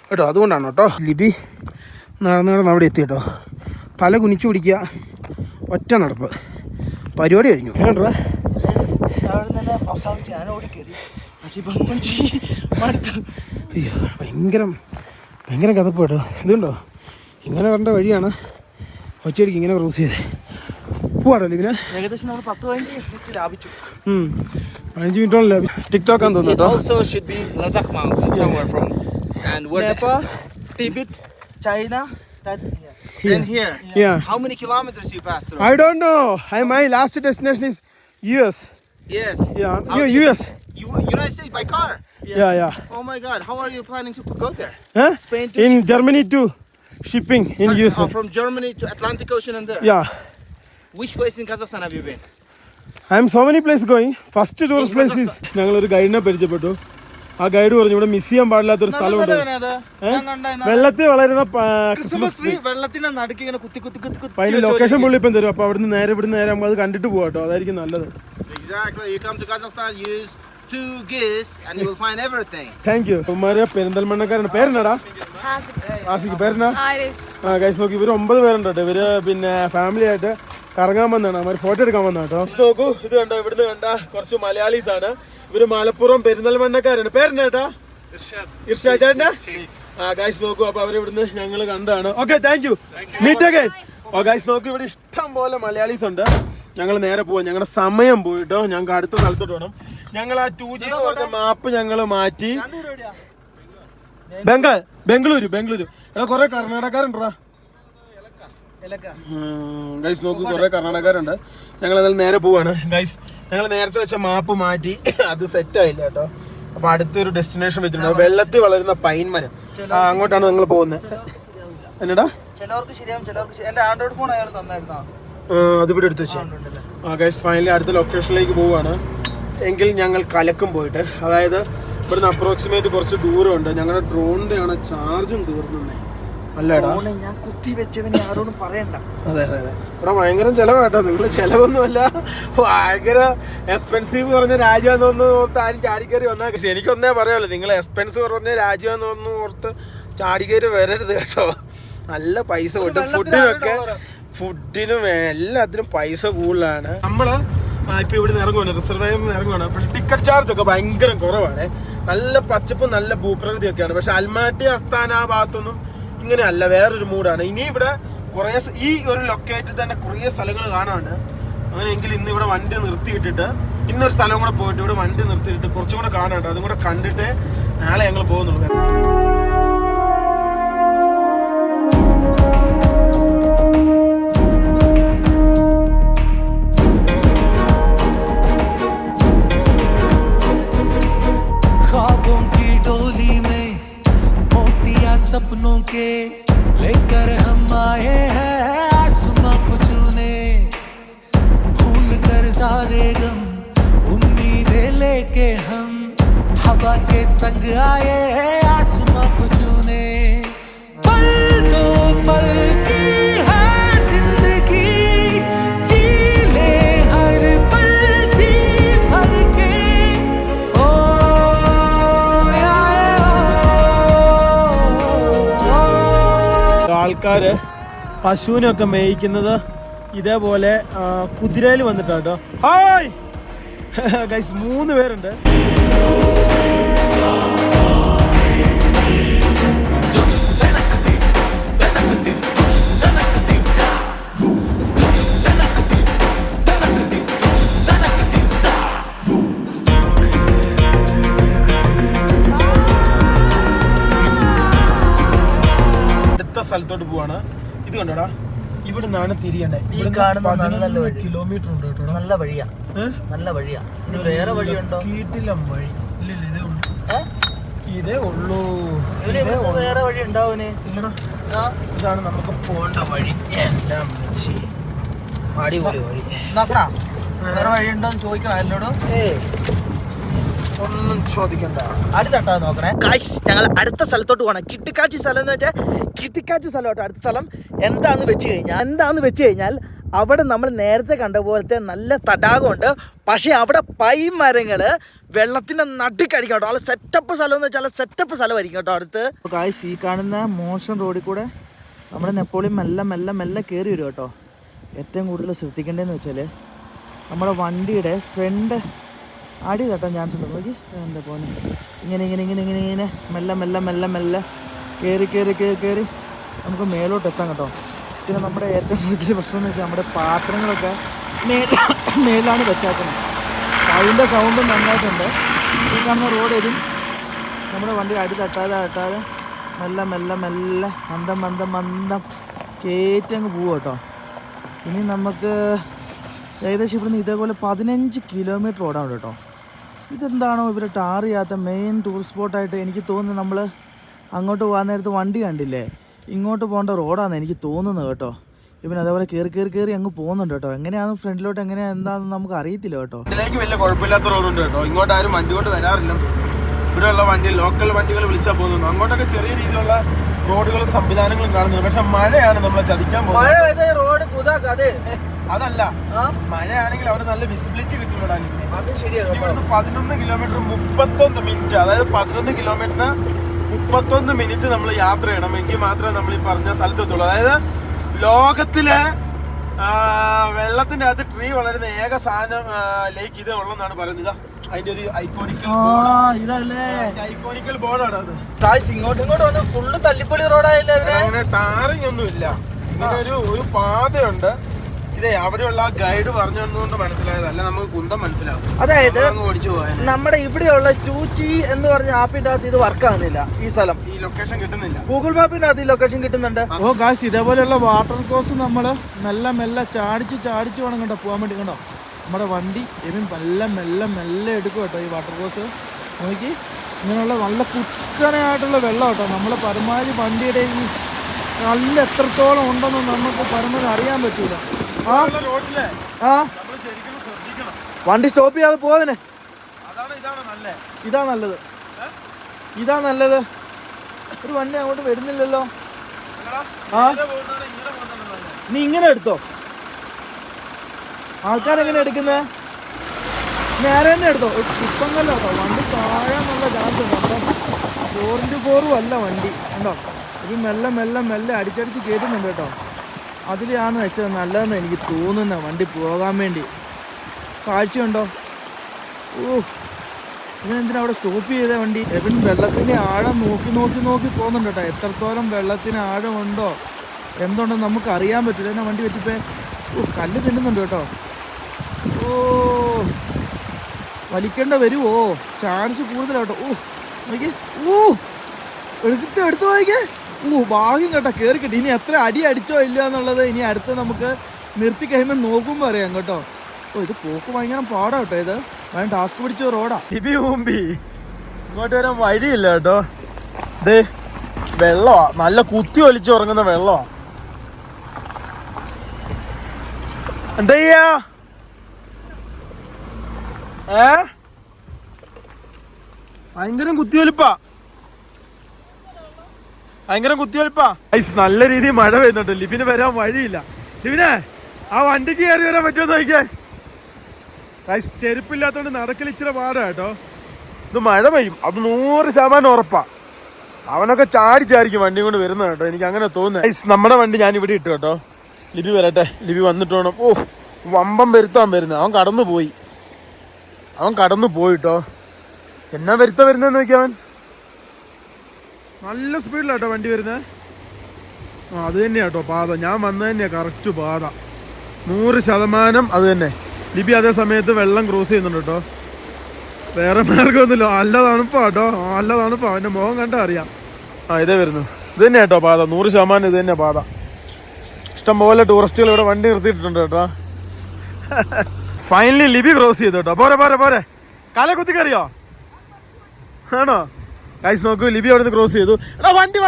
കേട്ടോ. അതുകൊണ്ടാണ് കേട്ടോ. ലിബി നടന്ന് അവിടെ എത്തി കേട്ടോ. തല കുനിച്ചു പിടിക്കുക, ഒറ്റ നടപ്പ്, പരിപാടി കഴിഞ്ഞു. കേട്ടോ അയ്യോ ഭയങ്കര കഥപ്പ് കേട്ടോ. ഇതുണ്ടോ ഇങ്ങനെ വരേണ്ട വഴിയാണ്. ഒറ്റയടിക്ക് ഇങ്ങനെ ക്രോസ് ചെയ്ത് പോവാടോ ലിബിനെ. ഏകദേശം നമ്മൾ 10-15 മിനിറ്റ് ലാഭിച്ചു. 15 മിനിറ്റോളം ലാഭിച്ചു. ടിക്ടോക്കാന്ന് തോന്നുന്നു Nepal, Tibet, China. Then here. Yeah. How many kilometers you pass through? I don't know. My last destination is US. Yes. Yeah, How do you- US. United States by car. Yeah. Oh my God. How are you planning to go there? Huh? Spain to In Germany too. Shipping in US. From Germany to Atlantic Ocean and there. Yeah. Which place in Kazakhstan have you been? I am so many places going. First tourist place is ഞങ്ങളൊരു ഗൈഡിനെ പരിചയപ്പെട്ടു. ആ guide പറഞ്ഞു ഇവിടെ miss ചെയ്യാൻ പാടില്ലാത്തൊരു സ്ഥലമുണ്ട്. വെള്ളത്തിൽ വളരുന്ന ക്രിസ്മസ് ട്രീ. വെള്ളത്തിന്റെ നടുക്ക് ഇങ്ങനെ കുത്തി കുത്തി കുത്തി കുത്തി അപ്പൊ അതിന് ലൊക്കേഷൻ പുള്ളി ഇപ്പം തരും. അപ്പൊ അവിടുന്ന് നേരെ നമുക്ക് അത് കണ്ടിട്ട് പോവാം കേട്ടോ. അതായിരിക്കും നല്ലത്. Exactly. You come to Kazakhstan, use 2 geese and you will find everything. Thank you. ഉമ്മാര് പെരിന്തൽമണ്ണക്കാരാണ്. പേരെന്നാടാ? ആസിക്ക്. പേരെന്നാ? ആ ഗൈസ് നോക്കി ഇവര് 9 പേരുണ്ട് കേട്ടോ. ഇവര് പിന്നെ ഫാമിലി ആയിട്ട് കറങ്ങാൻ വന്നതാണ്. അവര് ഫോട്ടോ എടുക്കാൻ വന്ന കേട്ടോ. നോക്കൂ ഇത് കണ്ടോ. ഇവിടുന്ന് കണ്ട കുറച്ച് മലയാളീസ് ആണ്. ഇവര് മലപ്പുറം പെരിന്തൽമണ്ണക്കാരാണ്. പേരെന്നാ കേട്ടാ? ഇർഷാദ് ചേട്ടൻ്റെ. ആ ഗൈസ് നോക്കൂ. അപ്പൊ അവരിവിടുന്ന് ഞങ്ങൾ കണ്ടാണ്. Okay thank you. Meet again. Oh guys നോക്കൂ ഇവിടെ ഇഷ്ടം പോലെ മലയാളീസ് ഉണ്ട്. ഞങ്ങൾ നേരെ പോവാം. ഞങ്ങളുടെ സമയം പോയിട്ടോ. ഞങ്ങൾക്ക് അടുത്ത സ്ഥലത്തോട്ട് വേണം. ഞങ്ങൾ ആ 2G മാപ്പ് ഞങ്ങൾ മാറ്റി. ബംഗളൂരു. എടാ കുറെ കർണാടകക്കാരുണ്ടാ. ഗൈസ് നോക്കൂ കുറെ കർണാടകക്കാരുണ്ട്. ഞങ്ങൾ എന്നാലും നേരെ പോവാണ് ഗൈസ്. ഞങ്ങൾ നേരത്തെ വെച്ച മാപ്പ് മാറ്റി. അത് സെറ്റ് ആയില്ല കേട്ടോ. അപ്പൊ അടുത്തൊരു ഡെസ്റ്റിനേഷൻ വെച്ചിട്ടുണ്ട്. വെള്ളത്തിൽ വളരുന്ന പൈൻ മരം. അങ്ങോട്ടാണ് നിങ്ങൾ പോകുന്നത്. എന്നടാ ചിലവർക്ക് ശരിയാവും ചിലവർക്ക് എന്റെ ആൻഡ്രോയിഡ് ഫോൺ അയാൾ തന്നായിരുന്നോ? അതിവിടെ എടുത്ത് വെച്ചു. ഗൈസ് ഫൈനലി അടുത്ത ലൊക്കേഷനിലേക്ക് പോവാണ്. എങ്കിൽ ഞങ്ങൾ കലക്കും പോയിട്ട്. അതായത് ഇവിടുന്ന് അപ്രോക്സിമേറ്റ് കുറച്ച് ദൂരമുണ്ട്. ഞങ്ങളുടെ ഡ്രോണിന്റെ ആണ് ചാർജും തീർന്നേ. അല്ലേടാ ഞാൻ കുത്തി വെച്ചവനെ ആരോടും പറയണ്ട. അതെ ഇവിടെ ഭയങ്കര ചെലവാട്ടോ. നിങ്ങൾ ചെലവൊന്നുമല്ല, ഭയങ്കര എക്സ്പെൻസീവ് കുറഞ്ഞ രാജ്യമാണെന്ന് ഓർത്ത് ആരും ചാടിക്കയറി വന്നാൽ. എനിക്കൊന്നേ പറയാമല്ലോ, നിങ്ങൾ എക്സ്പെൻസ് കുറഞ്ഞ രാജ്യമാണെന്ന് ഓർത്ത് ചാടിക്കയറി വരരുത് കേട്ടോ. നല്ല പൈസ കിട്ടും. ഫുഡിനും എല്ലാത്തിനും പൈസ കൂടുതലാണ്. നമ്മള് ഇപ്പൊ ഇവിടെ നിന്ന് ഇറങ്ങുവാണ്, റിസർവേയിൽ നിന്ന് ഇറങ്ങുവാണ്. പക്ഷെ ടിക്കറ്റ് ചാർജ് ഒക്കെ ഭയങ്കര കുറവാണ്. നല്ല പച്ചപ്പും നല്ല ഭൂപ്രകൃതിയൊക്കെയാണ്. പക്ഷെ അൽമാട്ടി അസ്ഥാന ആ ഭാഗത്തൊന്നും ഇങ്ങനെയല്ല, വേറൊരു മൂഡാണ്. ഇനി ഇവിടെ കുറേ ഈ ഒരു ലൊക്കേറ്റിൽ തന്നെ കുറേ സ്ഥലങ്ങൾ കാണാനുണ്ട്. അങ്ങനെയെങ്കിൽ ഇന്ന് ഇവിടെ വണ്ടി നിർത്തിയിട്ടിട്ട് ഇന്നൊരു സ്ഥലം കൂടെ പോയിട്ട് ഇവിടെ വണ്ടി നിർത്തിയിട്ട് കുറച്ചും കൂടെ കാണാനുണ്ട്. അതും കൂടെ കണ്ടിട്ട് നാളെ ഞങ്ങൾ പോകുന്നുള്ളൂ. सपनों के लेकर हम आए हैं आसमां को छूने, भूल कर सारे गम उम्मीदें लेके हम हवा के संग आए हैं आसमां को छूने। पल दो पल की है जिंदगी, जी ले हर पल जी भर के। ओ ആൾക്കാര് പശുവിനൊക്കെ മേയിക്കുന്നത് ഇതേപോലെ കുതിരയിൽ വന്നിട്ടാട്ടോ. ഹായ് ഗൈസ് 3 പേരുണ്ട്. സ്ഥലത്തോട്ട് പോവാണ്. ഇത് കണ്ടോടാ, ഇവിടെ നിന്നാണ് തിരിയണ്ടേ. കിലോമീറ്റർ ഉണ്ട് കേട്ടോ. നല്ല വഴിയാ, നല്ല വഴിയാ. ഇത് വേറെ വഴിയുണ്ടോ? കീട്ടില്ല വഴി. ഇല്ല ഇതേ ഉള്ളൂ. വേറെ വഴി ഉണ്ടാവുന്നേ. ഇതാണ് നമുക്ക് പോകേണ്ട വഴി. എന്റെ അമ്മച്ചി അടിപൊളി വഴി. നോക്കടാ, വേറെ വഴി ഉണ്ടോന്ന് ചോദിക്കണം എന്നോട്. ഒന്നും ചോദിക്കണ്ട. അടുത്തട്ടാ നോക്കണേ. ഞങ്ങൾ അടുത്ത സ്ഥലത്തോട്ട് പോകണം. കിട്ടിക്കാച്ചി സ്ഥലം എന്ന് വെച്ചാൽ കിട്ടിക്കാച്ചി സ്ഥലം കേട്ടോ. അടുത്ത സ്ഥലം എന്താന്ന് വെച്ച് കഴിഞ്ഞാൽ അവിടെ നമ്മൾ നേരത്തെ കണ്ട പോലത്തെ നല്ല തടാകമുണ്ട്. പക്ഷേ അവിടെ പൈൻ മരങ്ങൾ വെള്ളത്തിൻ്റെ നടുക്കായിരിക്കും കേട്ടോ. നല്ല സെറ്റപ്പ് സ്ഥലം എന്ന് വെച്ചാൽ സെറ്റപ്പ് സ്ഥലമായിരിക്കും കേട്ടോ അടുത്ത്. കാശ് ഈ കാണുന്ന മോശം റോഡിൽ കൂടെ നമ്മുടെ നെപ്പോളിയൻ മെല്ലെ കയറി വരും കേട്ടോ. ഏറ്റവും കൂടുതൽ ശ്രദ്ധിക്കേണ്ടതെന്ന് വെച്ചാൽ നമ്മുടെ വണ്ടിയുടെ ഫ്രണ്ട് അടി തട്ടാൻ ചാൻസ് ഉണ്ട്. നോക്കി എൻ്റെ പോലെ ഇങ്ങനെ മെല്ലെ കയറി നമുക്ക് മേലോട്ട് എത്താം കേട്ടോ. പിന്നെ നമ്മുടെ ഏറ്റവും വലിയ പ്രശ്നം എന്ന് വെച്ചാൽ നമ്മുടെ പാത്രങ്ങളൊക്കെ മേലാണ് വെച്ചാക്കുന്നത്. അതിൻ്റെ സൗണ്ടും നന്നായിട്ടുണ്ട്. ഈ കാണുന്ന റോഡ് വരും. നമ്മുടെ വണ്ടി അടി തട്ടാതെ മെല്ലെ മന്ദം കയറ്റി അങ്ങ് പോവുക കേട്ടോ. ഇനി നമുക്ക് ഏകദേശം ഇവിടുന്ന് ഇതേപോലെ 15 കിലോമീറ്റർ ഓടാണ് കേട്ടോ. ഇതെന്താണോ ഇവർ ടാർ ചെയ്യാത്ത മെയിൻ ടൂറിസ്റ്റ് സ്പോട്ടായിട്ട് എനിക്ക് തോന്നുന്നു. നമ്മൾ അങ്ങോട്ട് പോകാൻ നേരത്ത് വണ്ടി കണ്ടില്ലേ, ഇങ്ങോട്ട് പോകേണ്ട റോഡാണെന്ന് എനിക്ക് തോന്നുന്നത് കേട്ടോ. ഇവൻ അതേപോലെ കയറി അങ്ങ് പോകുന്നുണ്ട് കേട്ടോ. എങ്ങനെയാണ് ഫ്രണ്ടിലോട്ട് എങ്ങനെയാണ് എന്താണെന്ന് നമുക്ക് അറിയത്തില്ല കേട്ടോ. ഇതിലേക്ക് വലിയ കുഴപ്പമില്ലാത്ത റോഡുണ്ട് കേട്ടോ. ഇങ്ങോട്ട് ആരും വണ്ടി കൊണ്ട് വരാറില്ല. ഇവിടെയുള്ള വണ്ടി ലോക്കൽ വണ്ടികൾ വിളിച്ചാൽ പോകുന്നു. അങ്ങോട്ടൊക്കെ ചെറിയ രീതിയിലുള്ള റോഡുകളും സംവിധാനങ്ങളും കാണുന്നുണ്ട്. പക്ഷെ മഴയാണ് നമ്മളെ ചതിക്കാൻ പോകുന്നത്. റോഡ് അതല്ല, മഴയാണെങ്കിൽ അവിടെ നല്ല വിസിബിലിറ്റി കിട്ടും. അത് ശരിയാണ്. ഇവിടുന്ന് 11 കിലോമീറ്റർ 31 മിനിറ്റ്, അതായത് 11 കിലോമീറ്ററിന് 31 മിനിറ്റ് നമ്മൾ യാത്ര ചെയ്യണം. എങ്കിൽ മാത്രമേ നമ്മൾ ഈ പറഞ്ഞ സ്ഥലത്തെത്തുള്ളൂ. അതായത് ലോകത്തിലെ വെള്ളത്തിന്റെ അകത്ത് ട്രീ വളരുന്ന ഏക സാധനം ലേക്ക് ഇതേ ഉള്ളെന്നാണ് പറയുന്നത്. അതിന്റെ ഒരു ഐക്കോണിക്കൽ ബോർഡാണ് അത്. ഇങ്ങോട്ട് വന്ന് ഫുള്ള് തല്ലിപ്പൊളി റോഡായില്ലേ. അങ്ങനെ ടാറിങ് ഒന്നും ഇല്ല. ഇങ്ങനെ ഒരു പാതയുണ്ട്. ഇതേ അവിടെയുള്ള ഗൈഡ് പറഞ്ഞു തന്നുകൊണ്ട് മനസ്സിലായതല്ല, നമുക്ക് കുന്തം മനസ്സിലാവും. അതായത് ഓടിച്ചു പോയാൽ നമ്മുടെ ഇവിടെയുള്ള ചൂച്ചി എന്ന് പറഞ്ഞ ആപ്പിന്റെ അകത്ത് ഇത് വർക്ക് ആകുന്നില്ല. ഈ സ്ഥലം, ഈ ലൊക്കേഷൻ കിട്ടുന്നില്ല. ഗൂഗിൾ മാപ്പിന്റെ അകത്ത് ഈ ലൊക്കേഷൻ കിട്ടുന്നുണ്ട്. ഓ ഗായ്സ്, ഇതേപോലെയുള്ള വാട്ടർ കോഴ്സ് നമ്മൾ മെല്ലെ ചാടിച്ച് വേണം കേട്ടോ പോകാൻ വേണ്ടി. കണ്ടോ നമ്മുടെ വണ്ടി ഇവൻ മെല്ലെ എടുക്കും കേട്ടോ. ഈ വാട്ടർ കോഴ്സ് നോക്കി, ഇങ്ങനെയുള്ള നല്ല കുത്തനെയായിട്ടുള്ള വെള്ളം കേട്ടോ. നമ്മൾ പരമാവധി വണ്ടിയുടെ ഈ നല്ല എത്രത്തോളം ഉണ്ടെന്ന് നമുക്ക് പരമാവധി അറിയാൻ പറ്റൂല. വണ്ടി സ്റ്റോപ്പ് ചെയ്യാതെ പോവനെ. ഇതാ നല്ലത്. ഒരു വണ്ടി അങ്ങോട്ട് വരുന്നില്ലല്ലോ. നീ ഇങ്ങനെ എടുത്തോ. ആൾക്കാരെങ്ങനെ എടുക്കുന്നേ? നേരെ തന്നെ എടുത്തോ. ഇപ്പങ്ങല്ലോ കേട്ടോ, വണ്ടി താഴാനുള്ള ചാൻസ് ഉണ്ട്. അപ്പം 4x4 അല്ല വണ്ടി കണ്ടോ. ഇത് മെല്ലെ അടിച്ചടിച്ച് കയറ്റുന്നുണ്ട് കേട്ടോ. അതിലാണ് വെച്ചത് നല്ലതെന്ന് എനിക്ക് തോന്നുന്ന വണ്ടി പോകാൻ വേണ്ടി. കാഴ്ചയുണ്ടോ? ഇവനെന്തിനാ അവിടെ സ്റ്റോപ്പ് ചെയ്ത വണ്ടി? ഇവൻ വെള്ളത്തിൻ്റെ ആഴം നോക്കി പോകുന്നുണ്ട് കേട്ടോ. എത്രത്തോളം വെള്ളത്തിന് ആഴമുണ്ടോ എന്തുണ്ടെന്ന് നമുക്ക് അറിയാൻ പറ്റില്ല. എന്നാ വണ്ടി പറ്റിപ്പേ കല്ല് തിന്നുന്നുണ്ട് കേട്ടോ. വലിക്കേണ്ട വരുമോ? ചാൻസ് കൂടുതലാട്ടോ. നോക്കി എടുത്തു നോക്കിയേ. ഭാഗ്യം കേട്ടോ, കയറി കിട്ടി. ഇനി എത്ര അടി അടിച്ചോ ഇല്ല എന്നുള്ളത് ഇനി അടുത്ത് നമുക്ക് നിർത്തി കഴിയുമ്പോൾ നോക്കുമ്പോൾ അറിയാം കേട്ടോ. ഇത് പോക്ക് ഭയങ്കര പാടാ കേട്ടോ. ഇത് ഭയങ്കര ടാസ്ക് പിടിച്ച റോഡാ. ഇങ്ങോട്ട് വരാൻ വഴിയില്ല കേട്ടോ. ഇത് വെള്ളമാ, നല്ല കുത്തി ഒലിച്ച് ഉറങ്ങുന്ന വെള്ളമാ. എന്താ ചെയ്യാ? ഭയങ്കര കുത്തിയൊലിപ്പാ. നല്ല രീതിയിൽ മഴ പെയ്യുന്നുണ്ട്. ലിബിന് വരാൻ വഴിയില്ല. ലിബിനെ ആ വണ്ടിക്ക് കയറി വരാൻ പറ്റുമോ നോക്കിയാൽ. ചെരുപ്പില്ലാത്തോണ്ട് നടക്കൽ ഇച്ചിരി പാടാ കേട്ടോ. ഇത് മഴ പെയ്യും, അത് 100% ഉറപ്പാ. അവനൊക്കെ ചാടിച്ചായിരിക്കും വണ്ടി കൊണ്ട് വരുന്നത് കേട്ടോ. എനിക്ക് അങ്ങനെ തോന്നുന്നത്. നമ്മുടെ വണ്ടി ഞാൻ ഇവിടെ ഇട്ടു കേട്ടോ. ലിബി വരട്ടെ. ലിബി വന്നിട്ട് വേണം. വമ്പം വരുത്താൻ വരുന്നത്. അവൻ കടന്നു പോയിട്ടോ. എന്നാ വരുന്നതെന്ന് നോക്കിയാൽ അവൻ നല്ല സ്പീഡിലാട്ടോ വണ്ടി വരുന്നത്. അത് തന്നെയാട്ടോ പാത. ഞാൻ വന്നത് തന്നെയാണ് കറക്റ്റ് പാത. 100% അത് തന്നെ. ലിബി അതേ സമയത്ത് വെള്ളം ക്രോസ് ചെയ്യുന്നുണ്ട് കേട്ടോ. വേറെ മാർഗമൊന്നുമില്ല. നല്ല തണുപ്പാ കേട്ടോ. നല്ല തണുപ്പാ. അവൻ്റെ മുഖം കണ്ടാൽ അറിയാം. ഇതേ വരുന്നു. ഇത് തന്നെ കേട്ടോ പാത. 100% ഇത് തന്നെ പാത. ഇഷ്ടംപോലെ ടൂറിസ്റ്റുകൾ ഇവിടെ വണ്ടി നിർത്തിയിട്ടുണ്ട് കേട്ടോ. ഫൈനലി ലിബി ക്രോസ് ചെയ്തു കേട്ടോ. പോരെ കാല കുത്തി കയറിയോ? ആണോ? ഗൈസ് നോക്കൂ, ലിബി അവിടെ നിന്ന് ക്രോസ് ചെയ്തു. എടാ വണ്ടി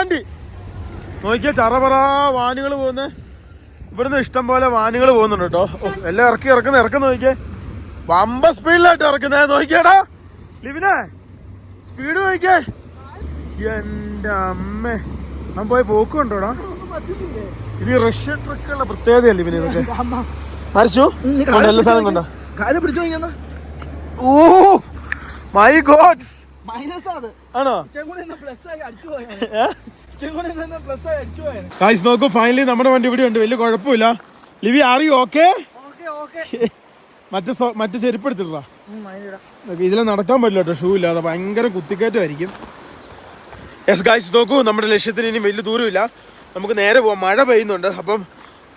നോക്കിയാ ചറപറ വാനുകൾ പോകുന്നേ. ഇവിടുന്ന് ഇഷ്ടം പോലെ വാനുകൾ പോകുന്നുണ്ട് കേട്ടോ. എല്ലാം ഇറക്കുന്ന നോക്കിയേ. വമ്പ സ്പീഡിലായിട്ട് ഇറക്കുന്നേ. നോക്കിയേടാ ലിബിനെ, സ്പീഡ് നോക്കിയേ. എൻ്റെ അമ്മേ, ഞാൻ പോയി പോക്കുണ്ടോടാ. ഇത് റഷ്യൻ ട്രക്കുള്ള പ്രത്യേകതയല്ലേ ലിബിനെ. ഇതൊക്കെ മരിച്ചു എല്ലാ സാധനം കൊണ്ടോ. മൈ ഗോഡ്, ആണോ? ഗൈസ് നോക്കൂ, ഫൈനലി നമ്മുടെ വണ്ടി ഇവിടെ ഉണ്ട്. വലിയ കുഴപ്പമില്ല. Libi are you okay? മറ്റു ചെരുപ്പ് എടുത്തിട്ടാ. ഇതിലെ നടക്കാൻ പറ്റില്ല കേട്ടോ, ഷൂ ഇല്ലാതെ. ഭയങ്കര കുത്തിക്കയറ്റമായിരിക്കും. യെസ് ഗൈസ് നോക്കൂ, നമ്മുടെ ലക്ഷ്യത്തിന് ഇനി വലിയ ദൂരമില്ല. നമുക്ക് നേരെ പോവാം. മഴ പെയ്യുന്നുണ്ട്. അപ്പം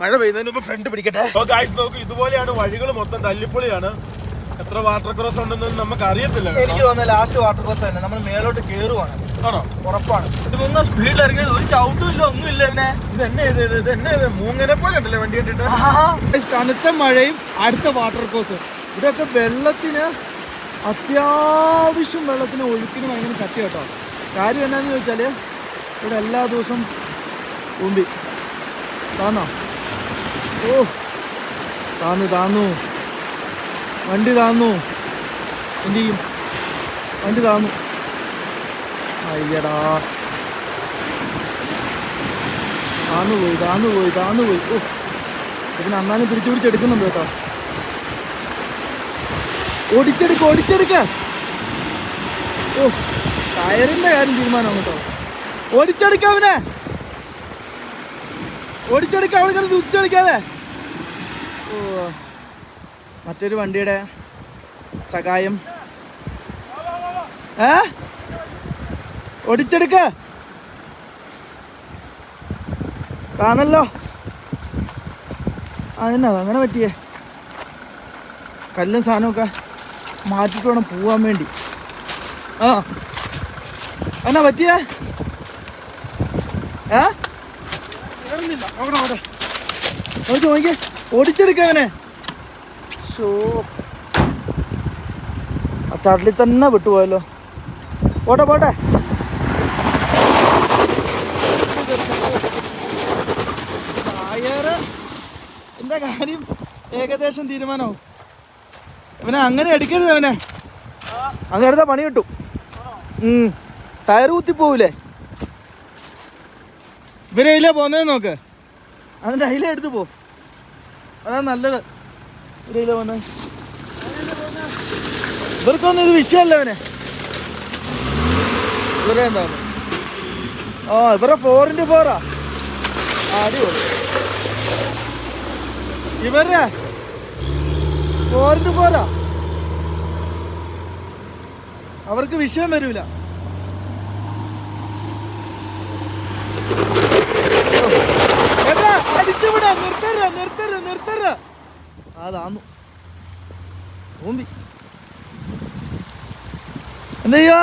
മഴ പെയ്യുന്നതിന് മുമ്പ് ഫ്രണ്ട് പിടിക്കട്ടെ. ഗൈസ് നോക്കൂ, ഇതുപോലെയാണ് വഴികൾ മൊത്തം. തല്ലിപ്പൊളിയാണ്. എത്ര വാട്ടർ ക്രോസ് ഉണ്ടെന്ന് നമുക്ക് അറിയത്തില്ല. എനിക്ക് തോന്നുന്നത് ലാസ്റ്റ് വാട്ടർ ക്രോസ് തന്നെ നമ്മൾ മേലോട്ട് കയറുവാണ്. ആണോ? ഉറപ്പാണ്. ഇത് സ്പീഡിൽ ഇറങ്ങിയത് ഒരു ചവിട്ടും ഇല്ല, ഒന്നുമില്ല. ഇതെന്നെ മൂങ്ങനെ പോലെ ഉണ്ടല്ലേ വണ്ടി കണ്ടിട്ട്. കനത്ത മഴയും അടുത്ത വാട്ടർ കോഴ്സ്. ഇതൊക്കെ വെള്ളത്തിന് അത്യാവശ്യം വെള്ളത്തിന് ഒഴുക്കിന് ഭയങ്കര കട്ടി കേട്ടോ. കാര്യം എന്നാന്ന് ചോദിച്ചാൽ ഇവിടെ എല്ലാ ദിവസവും ഉമ്പി താന്നോ. ഓ താന്നു വണ്ടി താന്നു. എന്ത് ചെയ്യും? വണ്ടി താന്നു. അയ്യടാ താന്നു പോയി. ഓ ഇതിന് അന്നാലും പിടിച്ചെടുക്കുന്നുണ്ട് കേട്ടോ. ഓടിച്ചെടുക്ക. ഓ ടയറിന്റെ കാര്യം തീരുമാനമാണ് കേട്ടോ. ഓടിച്ചെടുക്ക അവനെ, ഓടിച്ചെടുക്ക. അവിടെ കിടന്ന് ഉച്ചടിക്കാതെ. ഓ മറ്റൊരു വണ്ടിയുടെ സഹായം. ഓടിച്ചെടുക്ക. കാണല്ലോ. എന്നാ അങ്ങനെ പറ്റിയേ? കല്ലും സാധനമൊക്കെ മാറ്റിട്ട് വേണം പോവാൻ വേണ്ടി. എന്നാ പറ്റിയേ? നോക്കിയേ, ഓടിച്ചെടുക്ക അവനെ. ആ ചടലിൽ തന്നെ വിട്ടുപോയല്ലോ. പോട്ടെ. എന്താ കാര്യം? ഏകദേശം തീരുമാനമാവും. അവനെ അങ്ങനെ അടിക്കരുത്. അവനെ അങ്ങനെ എടുത്താൽ പണി കിട്ടും. ടയർ കുത്തിപ്പോവില്ലേ? ഇവരെ അതിലേ പോന്നേന്ന് നോക്ക്. അതിൻ്റെ അതിലേ എടുത്ത് പോ, അതാണ് നല്ലത്. ഇവരെ പോന്നെ ഇവർക്കൊന്നും ഇത് വിഷയമല്ല. അവനെ ഇവരെ എന്താണ് ഇവരെ 4x4 അടിപൊളി. ഇവരെ 4x4 അവർക്ക് വിഷയം വരൂല. അടിച്ചുവിടാ. നിർത്തരുത്. അതാന്നു ഓമ്പി. എന്താ ചെയ്യാ?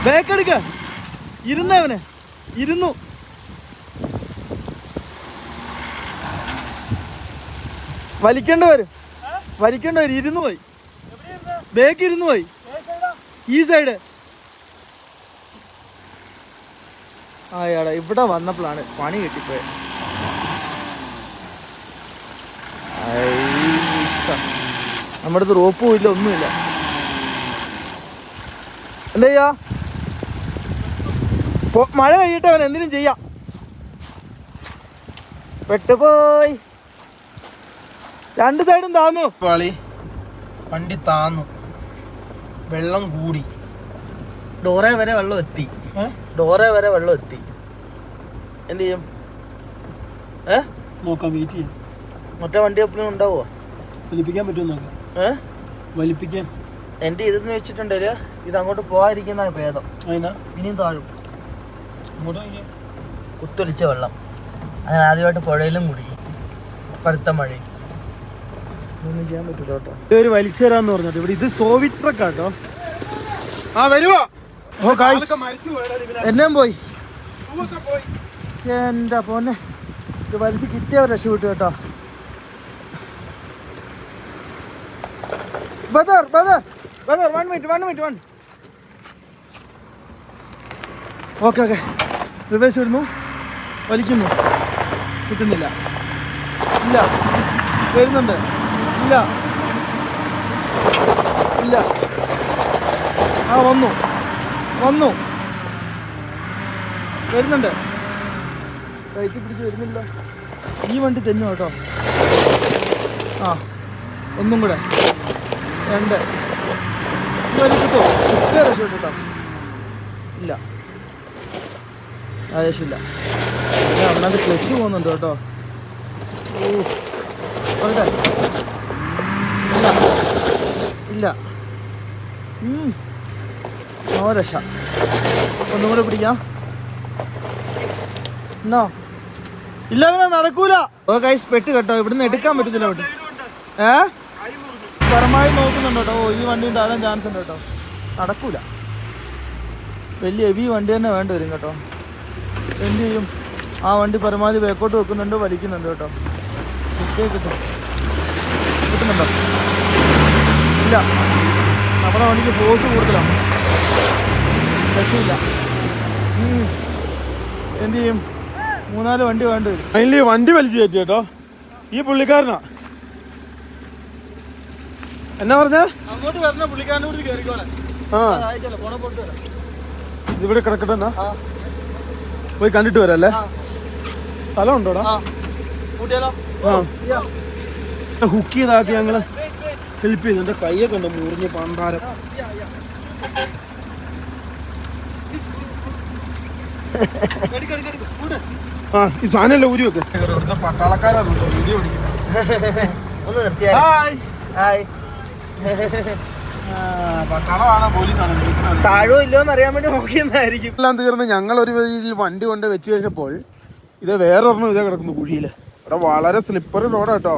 ബേക്കെടുക്ക. ഇരുന്നവനെ ഇരുന്നു. വലിക്കേണ്ട വരും. ഇരുന്നു പോയി. ബേക്ക് ഇരുന്നു പോയി. ഈ സൈഡ്. ആയാടാ ഇവിടെ വന്നപ്പോഴാണ് പണി കിട്ടിപ്പോയത്. നമ്മുടെ അടുത്ത് റോപ്പും ഇല്ല, ഒന്നുമില്ല. എന്താ ചെയ്യാ? മഴ കഴിയട്ടെ, അവൻ എന്തിനും ചെയ്യാം. പെട്ടുപോയി. 2 സൈഡും താന്നു. വണ്ടി താന്നു, വെള്ളം കൂടി. ഡോറേ വരെ വെള്ളം എത്തി. എന്ത് ചെയ്യും? നോക്കാം, വെയിറ്റ് ചെയ്യാം. മറ്റേ വണ്ടി എപ്പോഴും ഉണ്ടാവുമോ? വലിപ്പിക്കാൻ പറ്റുമോ നോക്കാം. വലിപ്പിക്കാൻ എൻ്റെ ഇതെന്ന് വെച്ചിട്ടുണ്ടെങ്കിൽ ഇത് അങ്ങോട്ട് പോകാതിരിക്കുന്ന ഭേദം. ഇനിയും താഴും. കുത്തൊലിച്ച വെള്ളം. അങ്ങനെ ആദ്യമായിട്ട് പുഴയിലും കുടുങ്ങി. കടുത്ത മഴയും ഒന്നും ചെയ്യാൻ പറ്റില്ല കേട്ടോ. ഒരു വലിച്ചു തരാന്ന് പറഞ്ഞിട്ട് ഇവിടെ ഇത് സോവിറ്റ് ട്രക്ക് കേട്ടോ. വരുവോ? എന്നെയും പോയി. എൻ്റെ പോന്നെ ഇത് വലിച്ച് കിട്ടിയവർ രക്ഷപ്പെട്ടു കേട്ടോ. Brother, 1 minute. ഓക്കെ റിവേഴ്സ് ഇടുന്നു, വലിക്കുന്നു, കിട്ടുന്നില്ല. ഇല്ല, വരുന്നുണ്ട്. ഇല്ല. വന്നു വരുന്നുണ്ട്. കയറ്റി പിടിച്ച് വരുന്നില്ല. ഈ വണ്ടി തന്നെ കേട്ടോ. ഒന്നും കൂടെ 2 കിട്ടോ? കേട്ടോ. ഇല്ല, ആവശ്യമില്ല. ഒന്നാമത് ക്ലച്ച് പോകുന്നുണ്ട് കേട്ടോ. ഇല്ല. നോ രക്ഷ. ഒന്നും കൂടെ പിടിക്കാം. എന്നോ ഇല്ല, അവനെ നടക്കൂല. പെട്ട് കേട്ടോ. ഇവിടുന്ന് എടുക്കാൻ പറ്റത്തില്ല. അവിടെ പരമായി നോക്കുന്നുണ്ട് കേട്ടോ. ഈ വണ്ടി ഉണ്ടാകാൻ ചാൻസ് ഉണ്ട് കേട്ടോ. നടക്കൂല. വലിയ ഹെവി വണ്ടി തന്നെ വേണ്ടി വരും കേട്ടോ. എന്ത് ചെയ്യും, ആ വണ്ടി പരമാവധി ബാക്കോട്ട് വെക്കുന്നുണ്ട്, വലിക്കുന്നുണ്ട് കേട്ടോ. കിട്ടുന്നുണ്ടോ? ഇല്ല, നമ്മുടെ വണ്ടിക്ക് ഫോഴ്സ് കൂടുതലാണ്, രക്ഷയില്ല. എന്ത് ചെയ്യും, 3-4 വണ്ടി വേണ്ടി വരും. അതില് വണ്ടി വലിച്ചു കയറ്റി കേട്ടോ ഈ പുള്ളിക്കാരനാ. എന്നാ പറഞ്ഞ അങ്ങോട്ട് വരണ പുള്ളിക്കാരനെ കൂടി കയറിക്കോളെ. ഇതിവിടെ കിടക്കട്ടെ, എന്നാ പോയി കണ്ടിട്ട് വരാല്ലേ. സ്ഥലം ഉണ്ടോടാ? ഹുക്ക് ചെയ്താക്കി ഞങ്ങള് ഹെൽപ്പ് ചെയ്തു. എന്റെ കയ്യൊക്കെ ഉണ്ട് മുറിഞ്ഞ് പണ്ടാരം. ആ ഈ സാധനം ഊരി വെക്ക്. പട്ടാളക്കാരാണ് വീഡിയോ പിടിക്കുന്നത്. താഴോ ഇല്ലോന്ന് അറിയാൻ വേണ്ടി നോക്കിയെന്നായിരിക്കും. എല്ലാം തീർന്ന് ഞങ്ങൾ ഒരു രീതിയിൽ വണ്ടി കൊണ്ട് വെച്ച് കഴിഞ്ഞപ്പോൾ ഇത് വേറൊരെണ്ണം ഇതേ കിടക്കുന്നു കുഴിയില്. ഇവിടെ വളരെ സ്ലിപ്പറി റോഡാട്ടോ.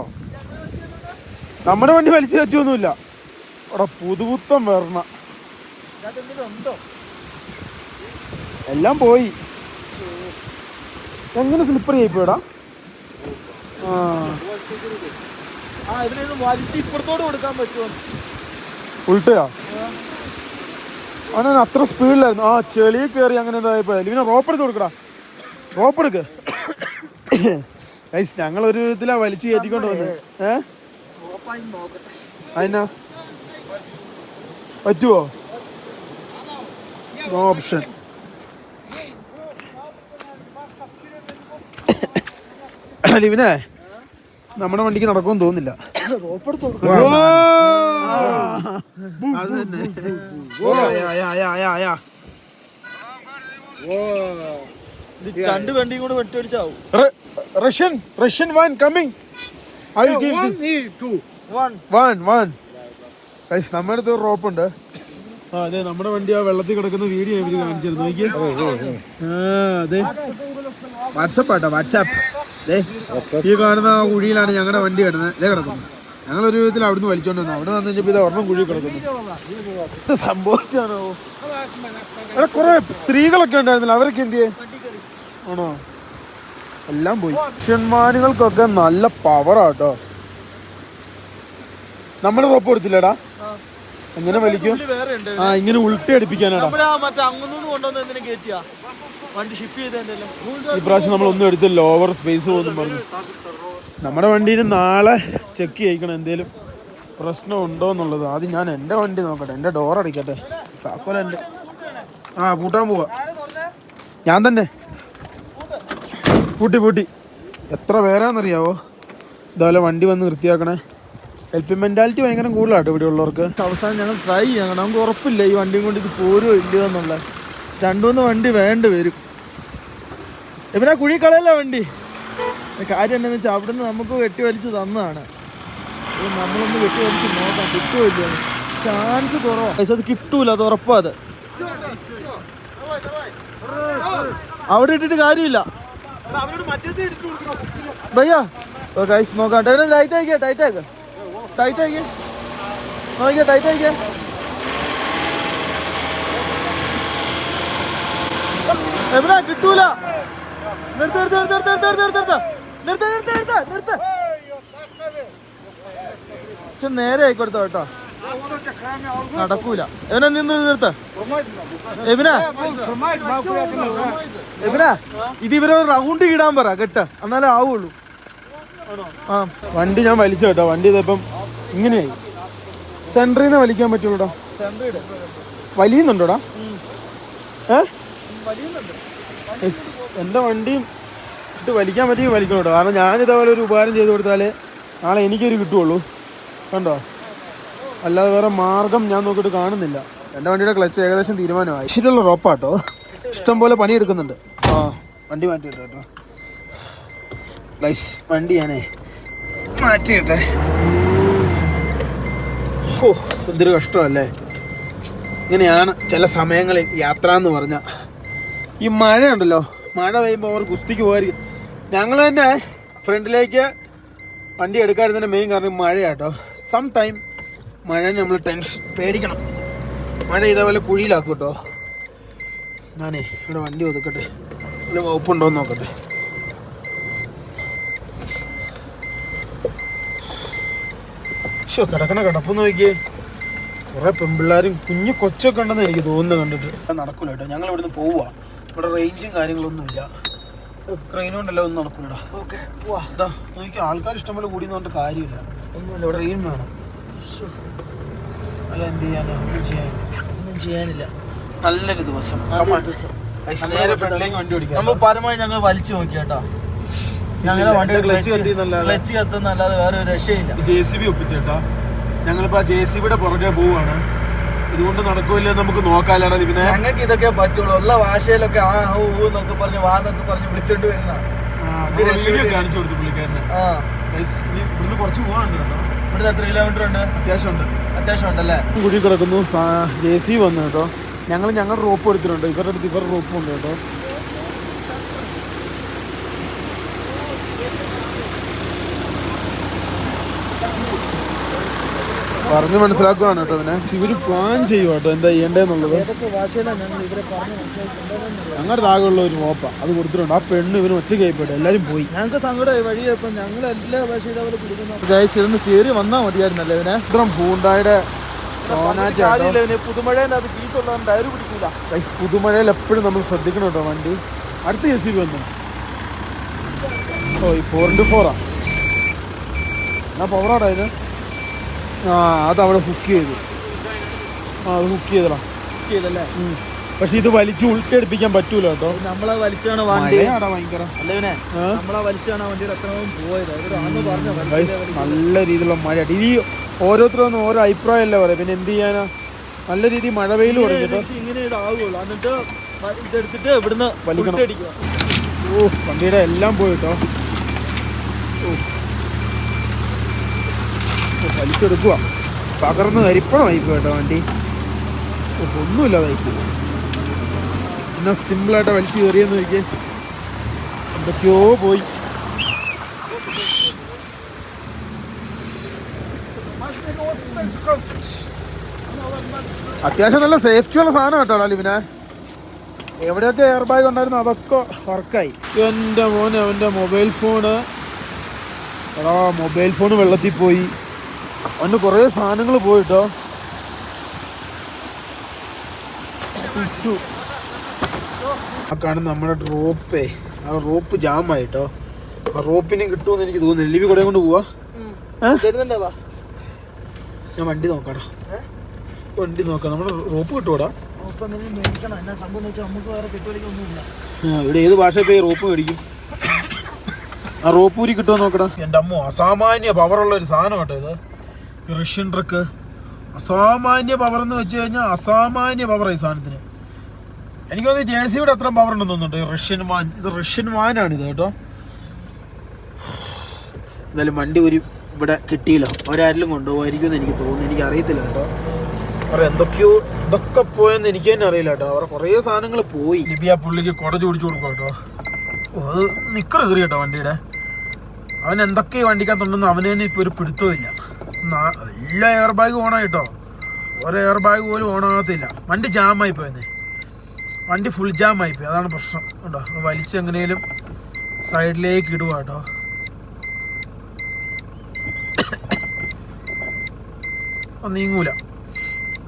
നമ്മുടെ വണ്ടി വലിച്ചു കയറ്റൊന്നുമില്ല. ഇവിടെ പുതുപുത്തം വരണ എല്ലാം പോയി. എങ്ങനെ സ്ലിപ്പറി ആയിപ്പോടാ? വലിച്ച് ഇപ്പുറത്തോട് കൊടുക്കാൻ പറ്റുമോ? ഉൾട്ടയാ? അവനെ അത്ര സ്പീഡിലായിരുന്നു. ആ ചെളിയിൽ കയറി അങ്ങനെ എന്തായപ്പോ ഇവനെ റോപ്പ് എടുത്ത് കൊടുക്കടാ, റോപ്പ് എടുക്ക്. ഞങ്ങൾ ഒരു വിധത്തിലാ വലിച്ചു കയറ്റിക്കൊണ്ട് വന്നത്. അതിനാ പറ്റുവോ? No option. ഇവനെ നമ്മുടെ വണ്ടിക്ക് നടക്കുമെന്ന് തോന്നുന്നില്ല. രണ്ട് വണ്ടിയും കൂടെ വെട്ടിയടിച്ചാവും. Russian one coming. I will give this. One. Guys, നമ്മുടെ അടുത്ത് ഒരു റോപ്പ് ഉണ്ട്. അതെ, നമ്മുടെ വണ്ടി ആ വെള്ളത്തിൽ കിടക്കുന്ന വീഡിയോ ഇവര് കാണിച്ചിരുന്നു. അതെ, വാട്സാപ്പ് ആട്ടോ, വാട്സാപ്പ്. ഈ കാണുന്ന ആ കുഴിയിലാണ് ഞങ്ങളുടെ വണ്ടി കിടന്നത്. ഇതേ കിടക്കുന്നു. ഞങ്ങളൊരു വിധത്തിൽ അവിടുന്ന് വലിച്ചോണ്ട് വന്നു. അവിടെ വന്നു കഴിഞ്ഞപ്പോൾ ഇത് ഒരെണ്ണം കുഴി കിടക്കുന്നു. ഇത് സംഭവിച്ചാണോ? അവിടെ കുറെ സ്ത്രീകളൊക്കെ ഉണ്ടായിരുന്നില്ല, അവരൊക്കെ എന്ത് ചെയ്യേ? ആണോ? എല്ലാം പോയി. പുരുഷന്മാരുകൾക്കൊക്കെ നല്ല പവറാട്ടോ. നമ്മൾ റോപ്പ് കൊടുത്തില്ലടാ, എങ്ങനെ വലിക്കും? ഇങ്ങനെ ഉൾട്ടി അടിപ്പിക്കാനാടാ. ഈ പ്രാവശ്യം നമ്മൾ ഒന്നും എടുത്തില്ല, ഓവർ സ്പേസ് പോകുന്നു പറഞ്ഞു. നമ്മുടെ വണ്ടീന് നാളെ ചെക്ക് ചെയ്യിക്കണം എന്തേലും പ്രശ്നം ഉണ്ടോ എന്നുള്ളത്. ആദ്യം ഞാൻ എൻ്റെ വണ്ടി നോക്കട്ടെ, എൻ്റെ ഡോർ അടിക്കട്ടെ. താക്കോല എൻ്റെ പൂട്ടാൻ പോവാ ഞാൻ തന്നെ. പൂട്ടി എത്ര പേരാന്നറിയാവോ ഇതുപോലെ വണ്ടി വന്ന് വൃത്തിയാക്കണേ. ഹെൽപ്പിംഗ് മെൻറ്റാലിറ്റി ഭയങ്കര കൂടുതലാട്ടോ ഇവിടെ ഉള്ളവർക്ക്. അവസാനം ഞങ്ങൾ ട്രൈ ചെയ്യണം. നമുക്ക് ഉറപ്പില്ല ഈ വണ്ടിയും കൊണ്ട് ഇത് പോരുമോ ഇല്ലയോ എന്നുള്ള. 2-3 വണ്ടി വേണ്ടി വരും. ഇവനാ കുഴി കളയല്ല വണ്ടി. കാര്യം എന്താണെന്ന് വെച്ചാൽ അവിടെ നിന്ന് നമുക്ക് വെട്ടി വലിച്ച് തന്നതാണ്. നമ്മളൊന്ന് വെട്ടി വലിച്ച് നോക്കാം കിട്ടുമോ ഇല്ല. ചാൻസ് കുറവാണ്, പക്ഷെ അത് കിട്ടൂല, അത് ഉറപ്പാ. അത് അവിടെ ഇട്ടിട്ട് കാര്യമില്ല ഭയ്യാ. ഗൈസ് നോക്കാം. ടൈറ്റ് ആക്കിയ എവിടെ കിട്ടൂല. നേരെ ആയിക്കൊടുത്തോ കേട്ടോ, നടക്കൂല. എവനെ നിന്ന് നിർത്ത. എവിനാ ഇത് ഇവരെ റൗണ്ട് ഇടാൻ പറ കെട്ട, എന്നാലേ ആവുള്ളൂ. വണ്ടി ഞാൻ വലിച്ചു കേട്ടോ. വണ്ടി ഇതിപ്പം ഇങ്ങനെയായി. സെൻറ്ററിൽ നിന്ന് വലിക്കാൻ പറ്റുള്ളൂടാ. വലിയുന്നുണ്ടോടാ? എൻ്റെ വണ്ടിയും ഇട്ട് വലിക്കാൻ പറ്റിയെങ്കിൽ വലിക്കണം കേട്ടോ. കാരണം ഞാനിതേപോലെ ഒരു ഉപകാരം ചെയ്ത് കൊടുത്താൽ നാളെ എനിക്കൊരു കിട്ടുള്ളൂ. കണ്ടോ? അല്ലാതെ വേറെ മാർഗം ഞാൻ നോക്കിയിട്ട് കാണുന്നില്ല. എൻ്റെ വണ്ടിയുടെ ക്ലച്ച് ഏകദേശം തീരുമാനമായി. ഇച്ചിരിയുള്ള റോപ്പാട്ടോ, ഇഷ്ടം പോലെ പണിയെടുക്കുന്നുണ്ട്. വണ്ടി മാറ്റിയിട്ടോ കേട്ടോ ഗൈസ്. വണ്ടി ഞാനേ മാറ്റിയിട്ടെ. എന്തൊരു കഷ്ടമല്ലേ. ഇങ്ങനെയാണ് ചില സമയങ്ങളിൽ യാത്ര എന്ന് പറഞ്ഞാൽ. ഈ മഴയുണ്ടല്ലോ, മഴ പെയ്യുമ്പോൾ അവർ കുസ്തിക്ക് പോകായിരിക്കും. ഞങ്ങൾ തന്നെ ഫ്രണ്ടിലേക്ക് വണ്ടി എടുക്കാതിരുന്നതിൻ്റെ മെയിൻ കാരണം മഴയാട്ടോ. സം ടൈം മഴ നമ്മൾ ടെൻഷൻ പേടിക്കണം. മഴ ഇതേപോലെ കുഴിയിലാക്കും കേട്ടോ. ഞാനേ ഇവിടെ വണ്ടി ഒതുക്കട്ടെ, വല്ല വകുപ്പുണ്ടോ എന്ന് നോക്കട്ടെ. കിടക്കണ കിടപ്പെന്ന് നോക്കിയേ, കുറെ പെൺപിള്ളേരും കുഞ്ഞു കൊച്ചൊക്കെ ഉണ്ടെന്ന് എനിക്ക് തോന്നുന്നു കണ്ടിട്ട്. നടക്കൂല കേട്ടോ, ഞങ്ങൾ ഇവിടുന്ന് പോവുക. ഇവിടെ റേഞ്ചും കാര്യങ്ങളൊന്നും ഇല്ല, ട്രെയിൻ കൊണ്ടല്ലോ ഒന്നും നടക്കൂലടാ. ഓക്കെ പോവാ. ഇതാ നോക്കി, ആൾക്കാർ ഇഷ്ടംപോലെ കൂടി എന്ന് പറഞ്ഞിട്ട് കാര്യമില്ല, ഒന്നുമില്ല. ഇവിടെ ട്രെയിൻ വേണം. അല്ല എന്ത് ചെയ്യാനാ, ഒന്നും ചെയ്യാനില്ല. നല്ലൊരു ദിവസം. നേരെ ഫ്രണ്ടിലേക്ക് വണ്ടി ഓടിക്കാം. നമ്മൾ പരമായി ഞങ്ങൾ വലിച്ചു നോക്കി കേട്ടോ. ഞങ്ങളുടെ വണ്ടി ക്ലച്ച് കത്തുന്നല്ലാതെ വേറെ ഒരു രക്ഷയില്ല. JCB ഒപ്പിച്ചേട്ടാ, ഞങ്ങളിപ്പോ JCBയുടെ പുറകെ പോവാണ്. ഇതുകൊണ്ട് നടക്കൂല്ല നമുക്ക് നോക്കാലോ. പിന്നെ ഞങ്ങൾക്ക് ഇതൊക്കെ പറ്റുള്ളൂ. ഉള്ള ഭാഷയിലൊക്കെ ആ ഹൂ എന്നൊക്കെ പറഞ്ഞ് വാന്നൊക്കെ പറഞ്ഞ് വിളിച്ചോണ്ട് വരുന്നതാണ്. കാണിച്ചു കൊടുത്തു പുള്ളിക്കാരനെ. ഇവിടുന്ന് കുറച്ച് പോകാനുണ്ട് കേട്ടോ. ഇവിടുന്ന് എത്ര കിലോമീറ്റർ ഉണ്ട്? അത്യാവശ്യം ഉണ്ടല്ലേ. കുഴി കിടക്കുന്നു. JCB വന്നു കേട്ടോ. ഞങ്ങളുടെ റോപ്പ് എടുത്തിട്ടുണ്ട്. ഇവരുടെ അടുത്ത് ഇവരുടെ റോപ്പും ഉണ്ട് കേട്ടോ. പറഞ്ഞ് മനസ്സിലാക്കുകയാണ് കേട്ടോ. പിന്നെ ഇവര് പ്ലാൻ ചെയ്യും കേട്ടോ എന്താ ചെയ്യേണ്ടതെന്നുള്ളത്. ഞങ്ങളുടെ താഴെയുള്ള ഒരു റോപ്പ അത് കൊടുത്തിട്ടുണ്ട്. ആ പെണ്ണ് ഇവന് ഒറ്റ കൈപ്പെട്ടു, എല്ലാവരും പോയി. ഞങ്ങൾക്ക് സങ്കടമായി വഴി. ഇപ്പം ഞങ്ങൾ എല്ലാ ഭാഷയിലും അവർ കൊടുക്കുന്നു. കയറി വന്നാൽ മതിയായിരുന്നല്ലേ ഇവനെ. ഇത്രയും പൂണ്ടായുടെ പുതുമഴേൻ്റെ അത് കീട്ടുള്ളവൻ ടയർ പിടിക്കില്ല. പുതുമഴയിൽ എപ്പോഴും നമ്മൾ ശ്രദ്ധിക്കണം കേട്ടോ. വണ്ടി അടുത്ത JCB വന്നു. ഓ ഈ 4x4 എന്നാ പവറാടാ ഇത്. അതവിടെ ഹുക്ക് ചെയ്തു. അത് ഹുക്ക് ചെയ്തല്ലേ. പക്ഷെ ഇത് വലിച്ച് ഉൾട്ടടിപ്പിക്കാൻ പറ്റൂല കേട്ടോ. നമ്മളെ വലിച്ചാണ് ഭയങ്കര നമ്മളെ വലിച്ചാണ് വണ്ടിയുടെ അത്രയും പോയത്. നല്ല രീതിയിലുള്ള മഴ. ഈ ഓരോരുത്തരും ഓരോ അഭിപ്രായമല്ലേ പറയാം. പിന്നെ എന്ത് ചെയ്യാനാ, നല്ല രീതിയിൽ മഴ വെയിൽ തുടങ്ങിട്ടോ. ഇങ്ങനെ ഇതാവുള്ളൂ. എന്നിട്ട് ഇതെടുത്തിട്ട് ഇവിടുന്ന് വലിക്കണം. ഓ വണ്ടിയുടെ എല്ലാം പോയിട്ടോ. വലിച്ചെടുക്കുക. പകർന്ന് കരിപ്പണമായി പോയിട്ടോ വണ്ടി. ഒന്നുമില്ലാതായി പോകും. പിന്നെ സിമ്പിളായിട്ട് വലിച്ചു കയറിയെന്ന് ചോദിക്കേ, എന്തൊക്കെയോ പോയി. അത്യാവശ്യം നല്ല സേഫ്റ്റിയുള്ള സാധനം കേട്ടോ പിന്നെ. എവിടെയൊക്കെ എയർ ബാഗ് ഉണ്ടായിരുന്നു അതൊക്കെ വർക്കായി. എൻ്റെ മോനെ അവൻ്റെ മൊബൈൽ ഫോണ് വെള്ളത്തിൽ പോയി. അവൻ്റെ കുറേ സാധനങ്ങൾ പോയിട്ടോ. ആ കാണുന്ന നമ്മുടെ റോപ്പേ, ആ റോപ്പ് ജാമായിട്ടോ. ആ റോപ്പിനെ കിട്ടുമെന്ന് എനിക്ക് തോന്നുന്നു. ലിവി കൂടെ കൊണ്ട് പോവാ. ഞാൻ വണ്ടി നോക്കാടാ, വണ്ടി നോക്കാം. നമ്മുടെ റോപ്പ് കിട്ടുവാടാ. ഇവിടെ ഏത് ഭാഷ പോയി റോപ്പ് മേടിക്കും. ആ റോപ്പ് ഊരി കിട്ടുമോ നോക്കടാ. എൻ്റെ അമ്മ അസാമാന്യ പവറുള്ള ഒരു സാധനം കേട്ടോ ഇത്. റഷ്യൻ ട്രക്ക് അസാമാന്യ പവർ എന്ന് വെച്ച് കഴിഞ്ഞാൽ അസാമാന്യ പവറാണ് ഈ സാധനത്തിന്. എനിക്ക് തോന്നുന്നു JCBയുടെ അത്രയും പവർ ഉണ്ടെന്ന് തോന്നുന്നുണ്ട്. റഷ്യൻ വാനാണിത് കേട്ടോ. എന്തായാലും വണ്ടി ഇവിടെ കിട്ടിയില്ല. ഒരാരിലും കൊണ്ടുപോകായിരിക്കും എന്ന് എനിക്ക് തോന്നുന്നു. എനിക്ക് അറിയത്തില്ല കേട്ടോ. എന്തൊക്കെ പോയെന്ന് എനിക്ക് തന്നെ അറിയില്ല കേട്ടോ. അവിടെ കുറേ സാധനങ്ങൾ പോയി. ലിബി ആ പുള്ളിക്ക് കുട ചോദിച്ചു കൊടുക്കും കേട്ടോ. അത് നിക്കറ് കയറി കേട്ടോ വണ്ടിയുടെ. അവൻ എന്തൊക്കെ വണ്ടിക്കകത്തുണ്ടെന്ന് അവന് തന്നെ ഇപ്പോൾ ഒരു പിടുത്തവും ഇല്ല. എല്ലാ എയർ ബാഗ് ഓണായിട്ടോ. ഓരോ എയർ ബാഗ് പോലും ഓണാകത്തില്ല. വണ്ടി ജാമായി പോയെന്നേ. വണ്ടി ഫുൾ ജാമായിപ്പോയി. അതാണ് പ്രശ്നം കേട്ടോ. വലിച്ചെങ്ങനെയും സൈഡിലേക്ക് ഇടുക കേട്ടോ.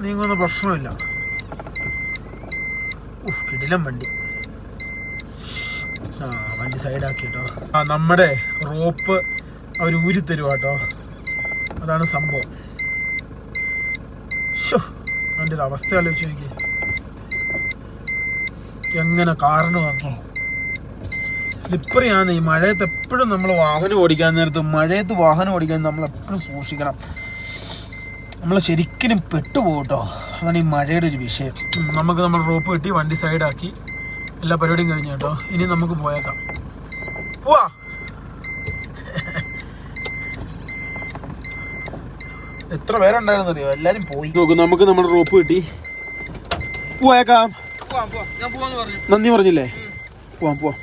നീങ്ങുന്ന പ്രശ്നമില്ല. കിടിലം വണ്ടി. വണ്ടി സൈഡാക്കി കേട്ടോ. നമ്മുടെ റോപ്പ് അവർ ഊരിത്തരുക കേട്ടോ. അതാണ് സംഭവം. അതിൻ്റെ ഒരു അവസ്ഥ ആലോചിച്ച് നോക്കി. എങ്ങനെ കാരണം വന്നു. സ്ലിപ്പറിയാണ് ഈ മഴയത്ത്. എപ്പോഴും നമ്മൾ വാഹനം ഓടിക്കാൻ നേരത്ത് വാഹനം ഓടിക്കാൻ നമ്മൾ എപ്പോഴും സൂക്ഷിക്കണം. നമ്മൾ ശരിക്കും പെട്ടുപോകും കേട്ടോ. അതാണ് ഈ മഴയുടെ ഒരു വിഷയം. നമ്മൾ റോപ്പ് കെട്ടി വണ്ടി സൈഡാക്കി എല്ലാ പരിപാടിയും കഴിഞ്ഞു കേട്ടോ. ഇനി നമുക്ക് പോയേക്കാം. പോവാ. എത്ര പേരുണ്ടായിരുന്നു അറിയോ? എല്ലാരും പോയി. നോക്കും നമുക്ക് നമ്മുടെ റോപ്പ് കിട്ടി. പോയേക്കാം. നന്ദി പറഞ്ഞില്ലേ? പോവാം.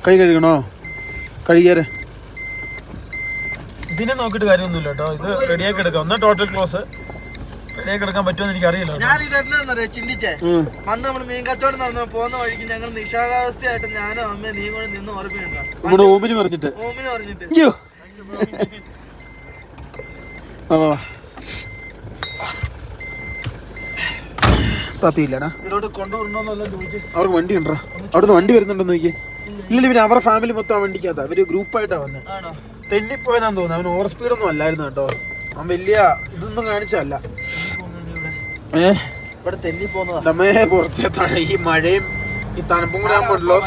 കൈ കഴുകണോ? കഴുകിയാരെ. ഇതിനെ നോക്കിയിട്ട് കാര്യമൊന്നുമില്ല കേട്ടോ. ഇത് റെഡിയാക്കി എടുക്കാം. ഒന്ന് ടോട്ടൽ ക്ലോസ് ഇടയിൽ കിടക്കാൻ പറ്റുമെന്ന് എനിക്ക് അറിയില്ല. ഞാൻ ഇതെന്താന്നറിയാ ചിന്തിച്ചേ, പണ്ട് നമ്മള് മീൻ കച്ചവടം നടന്നു പോകുന്ന വഴിക്ക് ഞങ്ങൾ നിശാകാവസ്ഥയായിട്ട് ഞാനും അമ്മയും നീ കൂടെ നിന്ന് ഓർമ്മയുണ്ടോ? നമ്മുടെ ഓമിന് പറഞ്ഞിട്ട് ഓമിന് പറഞ്ഞിട്ട് അയ്യോ താത്തിയില്ലടാ, ഇതിലോട്ട് കൊണ്ടുവരണോന്നല്ലോ ചോദിച്ചു. അവർക്ക് വണ്ടി ഉണ്ടോ? അവിടുന്ന് വണ്ടി വരുന്നുണ്ടോ നോക്കി? ഇല്ല, പിന്നെ അവരുടെ ഫാമിലി മൊത്തം ആ വണ്ടിക്കകത്താ, അവര് ഗ്രൂപ്പായിട്ടാ വന്നത്. ആണോ? തെന്നിപ്പോയതാന്ന് തോന്നുന്നു. അവൻ ഓവർ സ്പീഡൊന്നും അല്ലായിരുന്നു കേട്ടോ. അവൻ വലിയ ഇതൊന്നും കാണിച്ചല്ല. ഇവിടെ തെന്നി പോകുന്നതാ. നമ്മെ പുറത്തേത്താണ് ഈ മഴയും ഈ തണുപ്പും കൂടെ ആകുമ്പോഴല്ലോ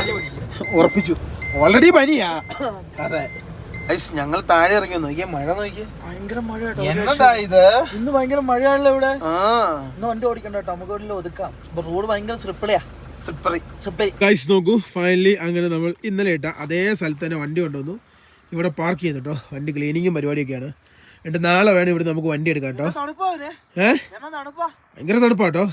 ഉറപ്പിച്ചു. ഓൾറെഡി പനിയാ. അതെ, ഞങ്ങൾ താഴെ ഇറങ്ങി നോക്കിയേ, മഴ നോക്കിയേ, ഭയങ്കര മഴ കേട്ടോ. എന്നതാ ഇത്? ഇന്ന് ഭയങ്കര മഴയാണല്ലോ ഇവിടെ. ആ, ഇന്ന് വണ്ടി ഓടിക്കണ്ട കേട്ടോ, നമുക്ക് ഇവിടെ ഒതുക്കാം. ഇപ്പൊ റോഡ് ഭയങ്കര സ്ലിപ്പറിയാ. ഗൈസ് നോക്കൂ, ഫൈനലി അങ്ങനെ നമ്മൾ ഇന്നലെ ഇട്ട അതേ സ്ഥലത്ത് തന്നെ വണ്ടി കൊണ്ടുവന്നു ഇവിടെ പാർക്ക് ചെയ്തു കേട്ടോ. വണ്ടി ക്ലീനിങ്ങും പരിപാടിയൊക്കെയാണ്. എന്നിട്ട് നാളെ വേണം ഇവിടെ നമുക്ക് വണ്ടി എടുക്കാം കേട്ടോ. ഭയങ്കര തണുപ്പാ കേട്ടോ.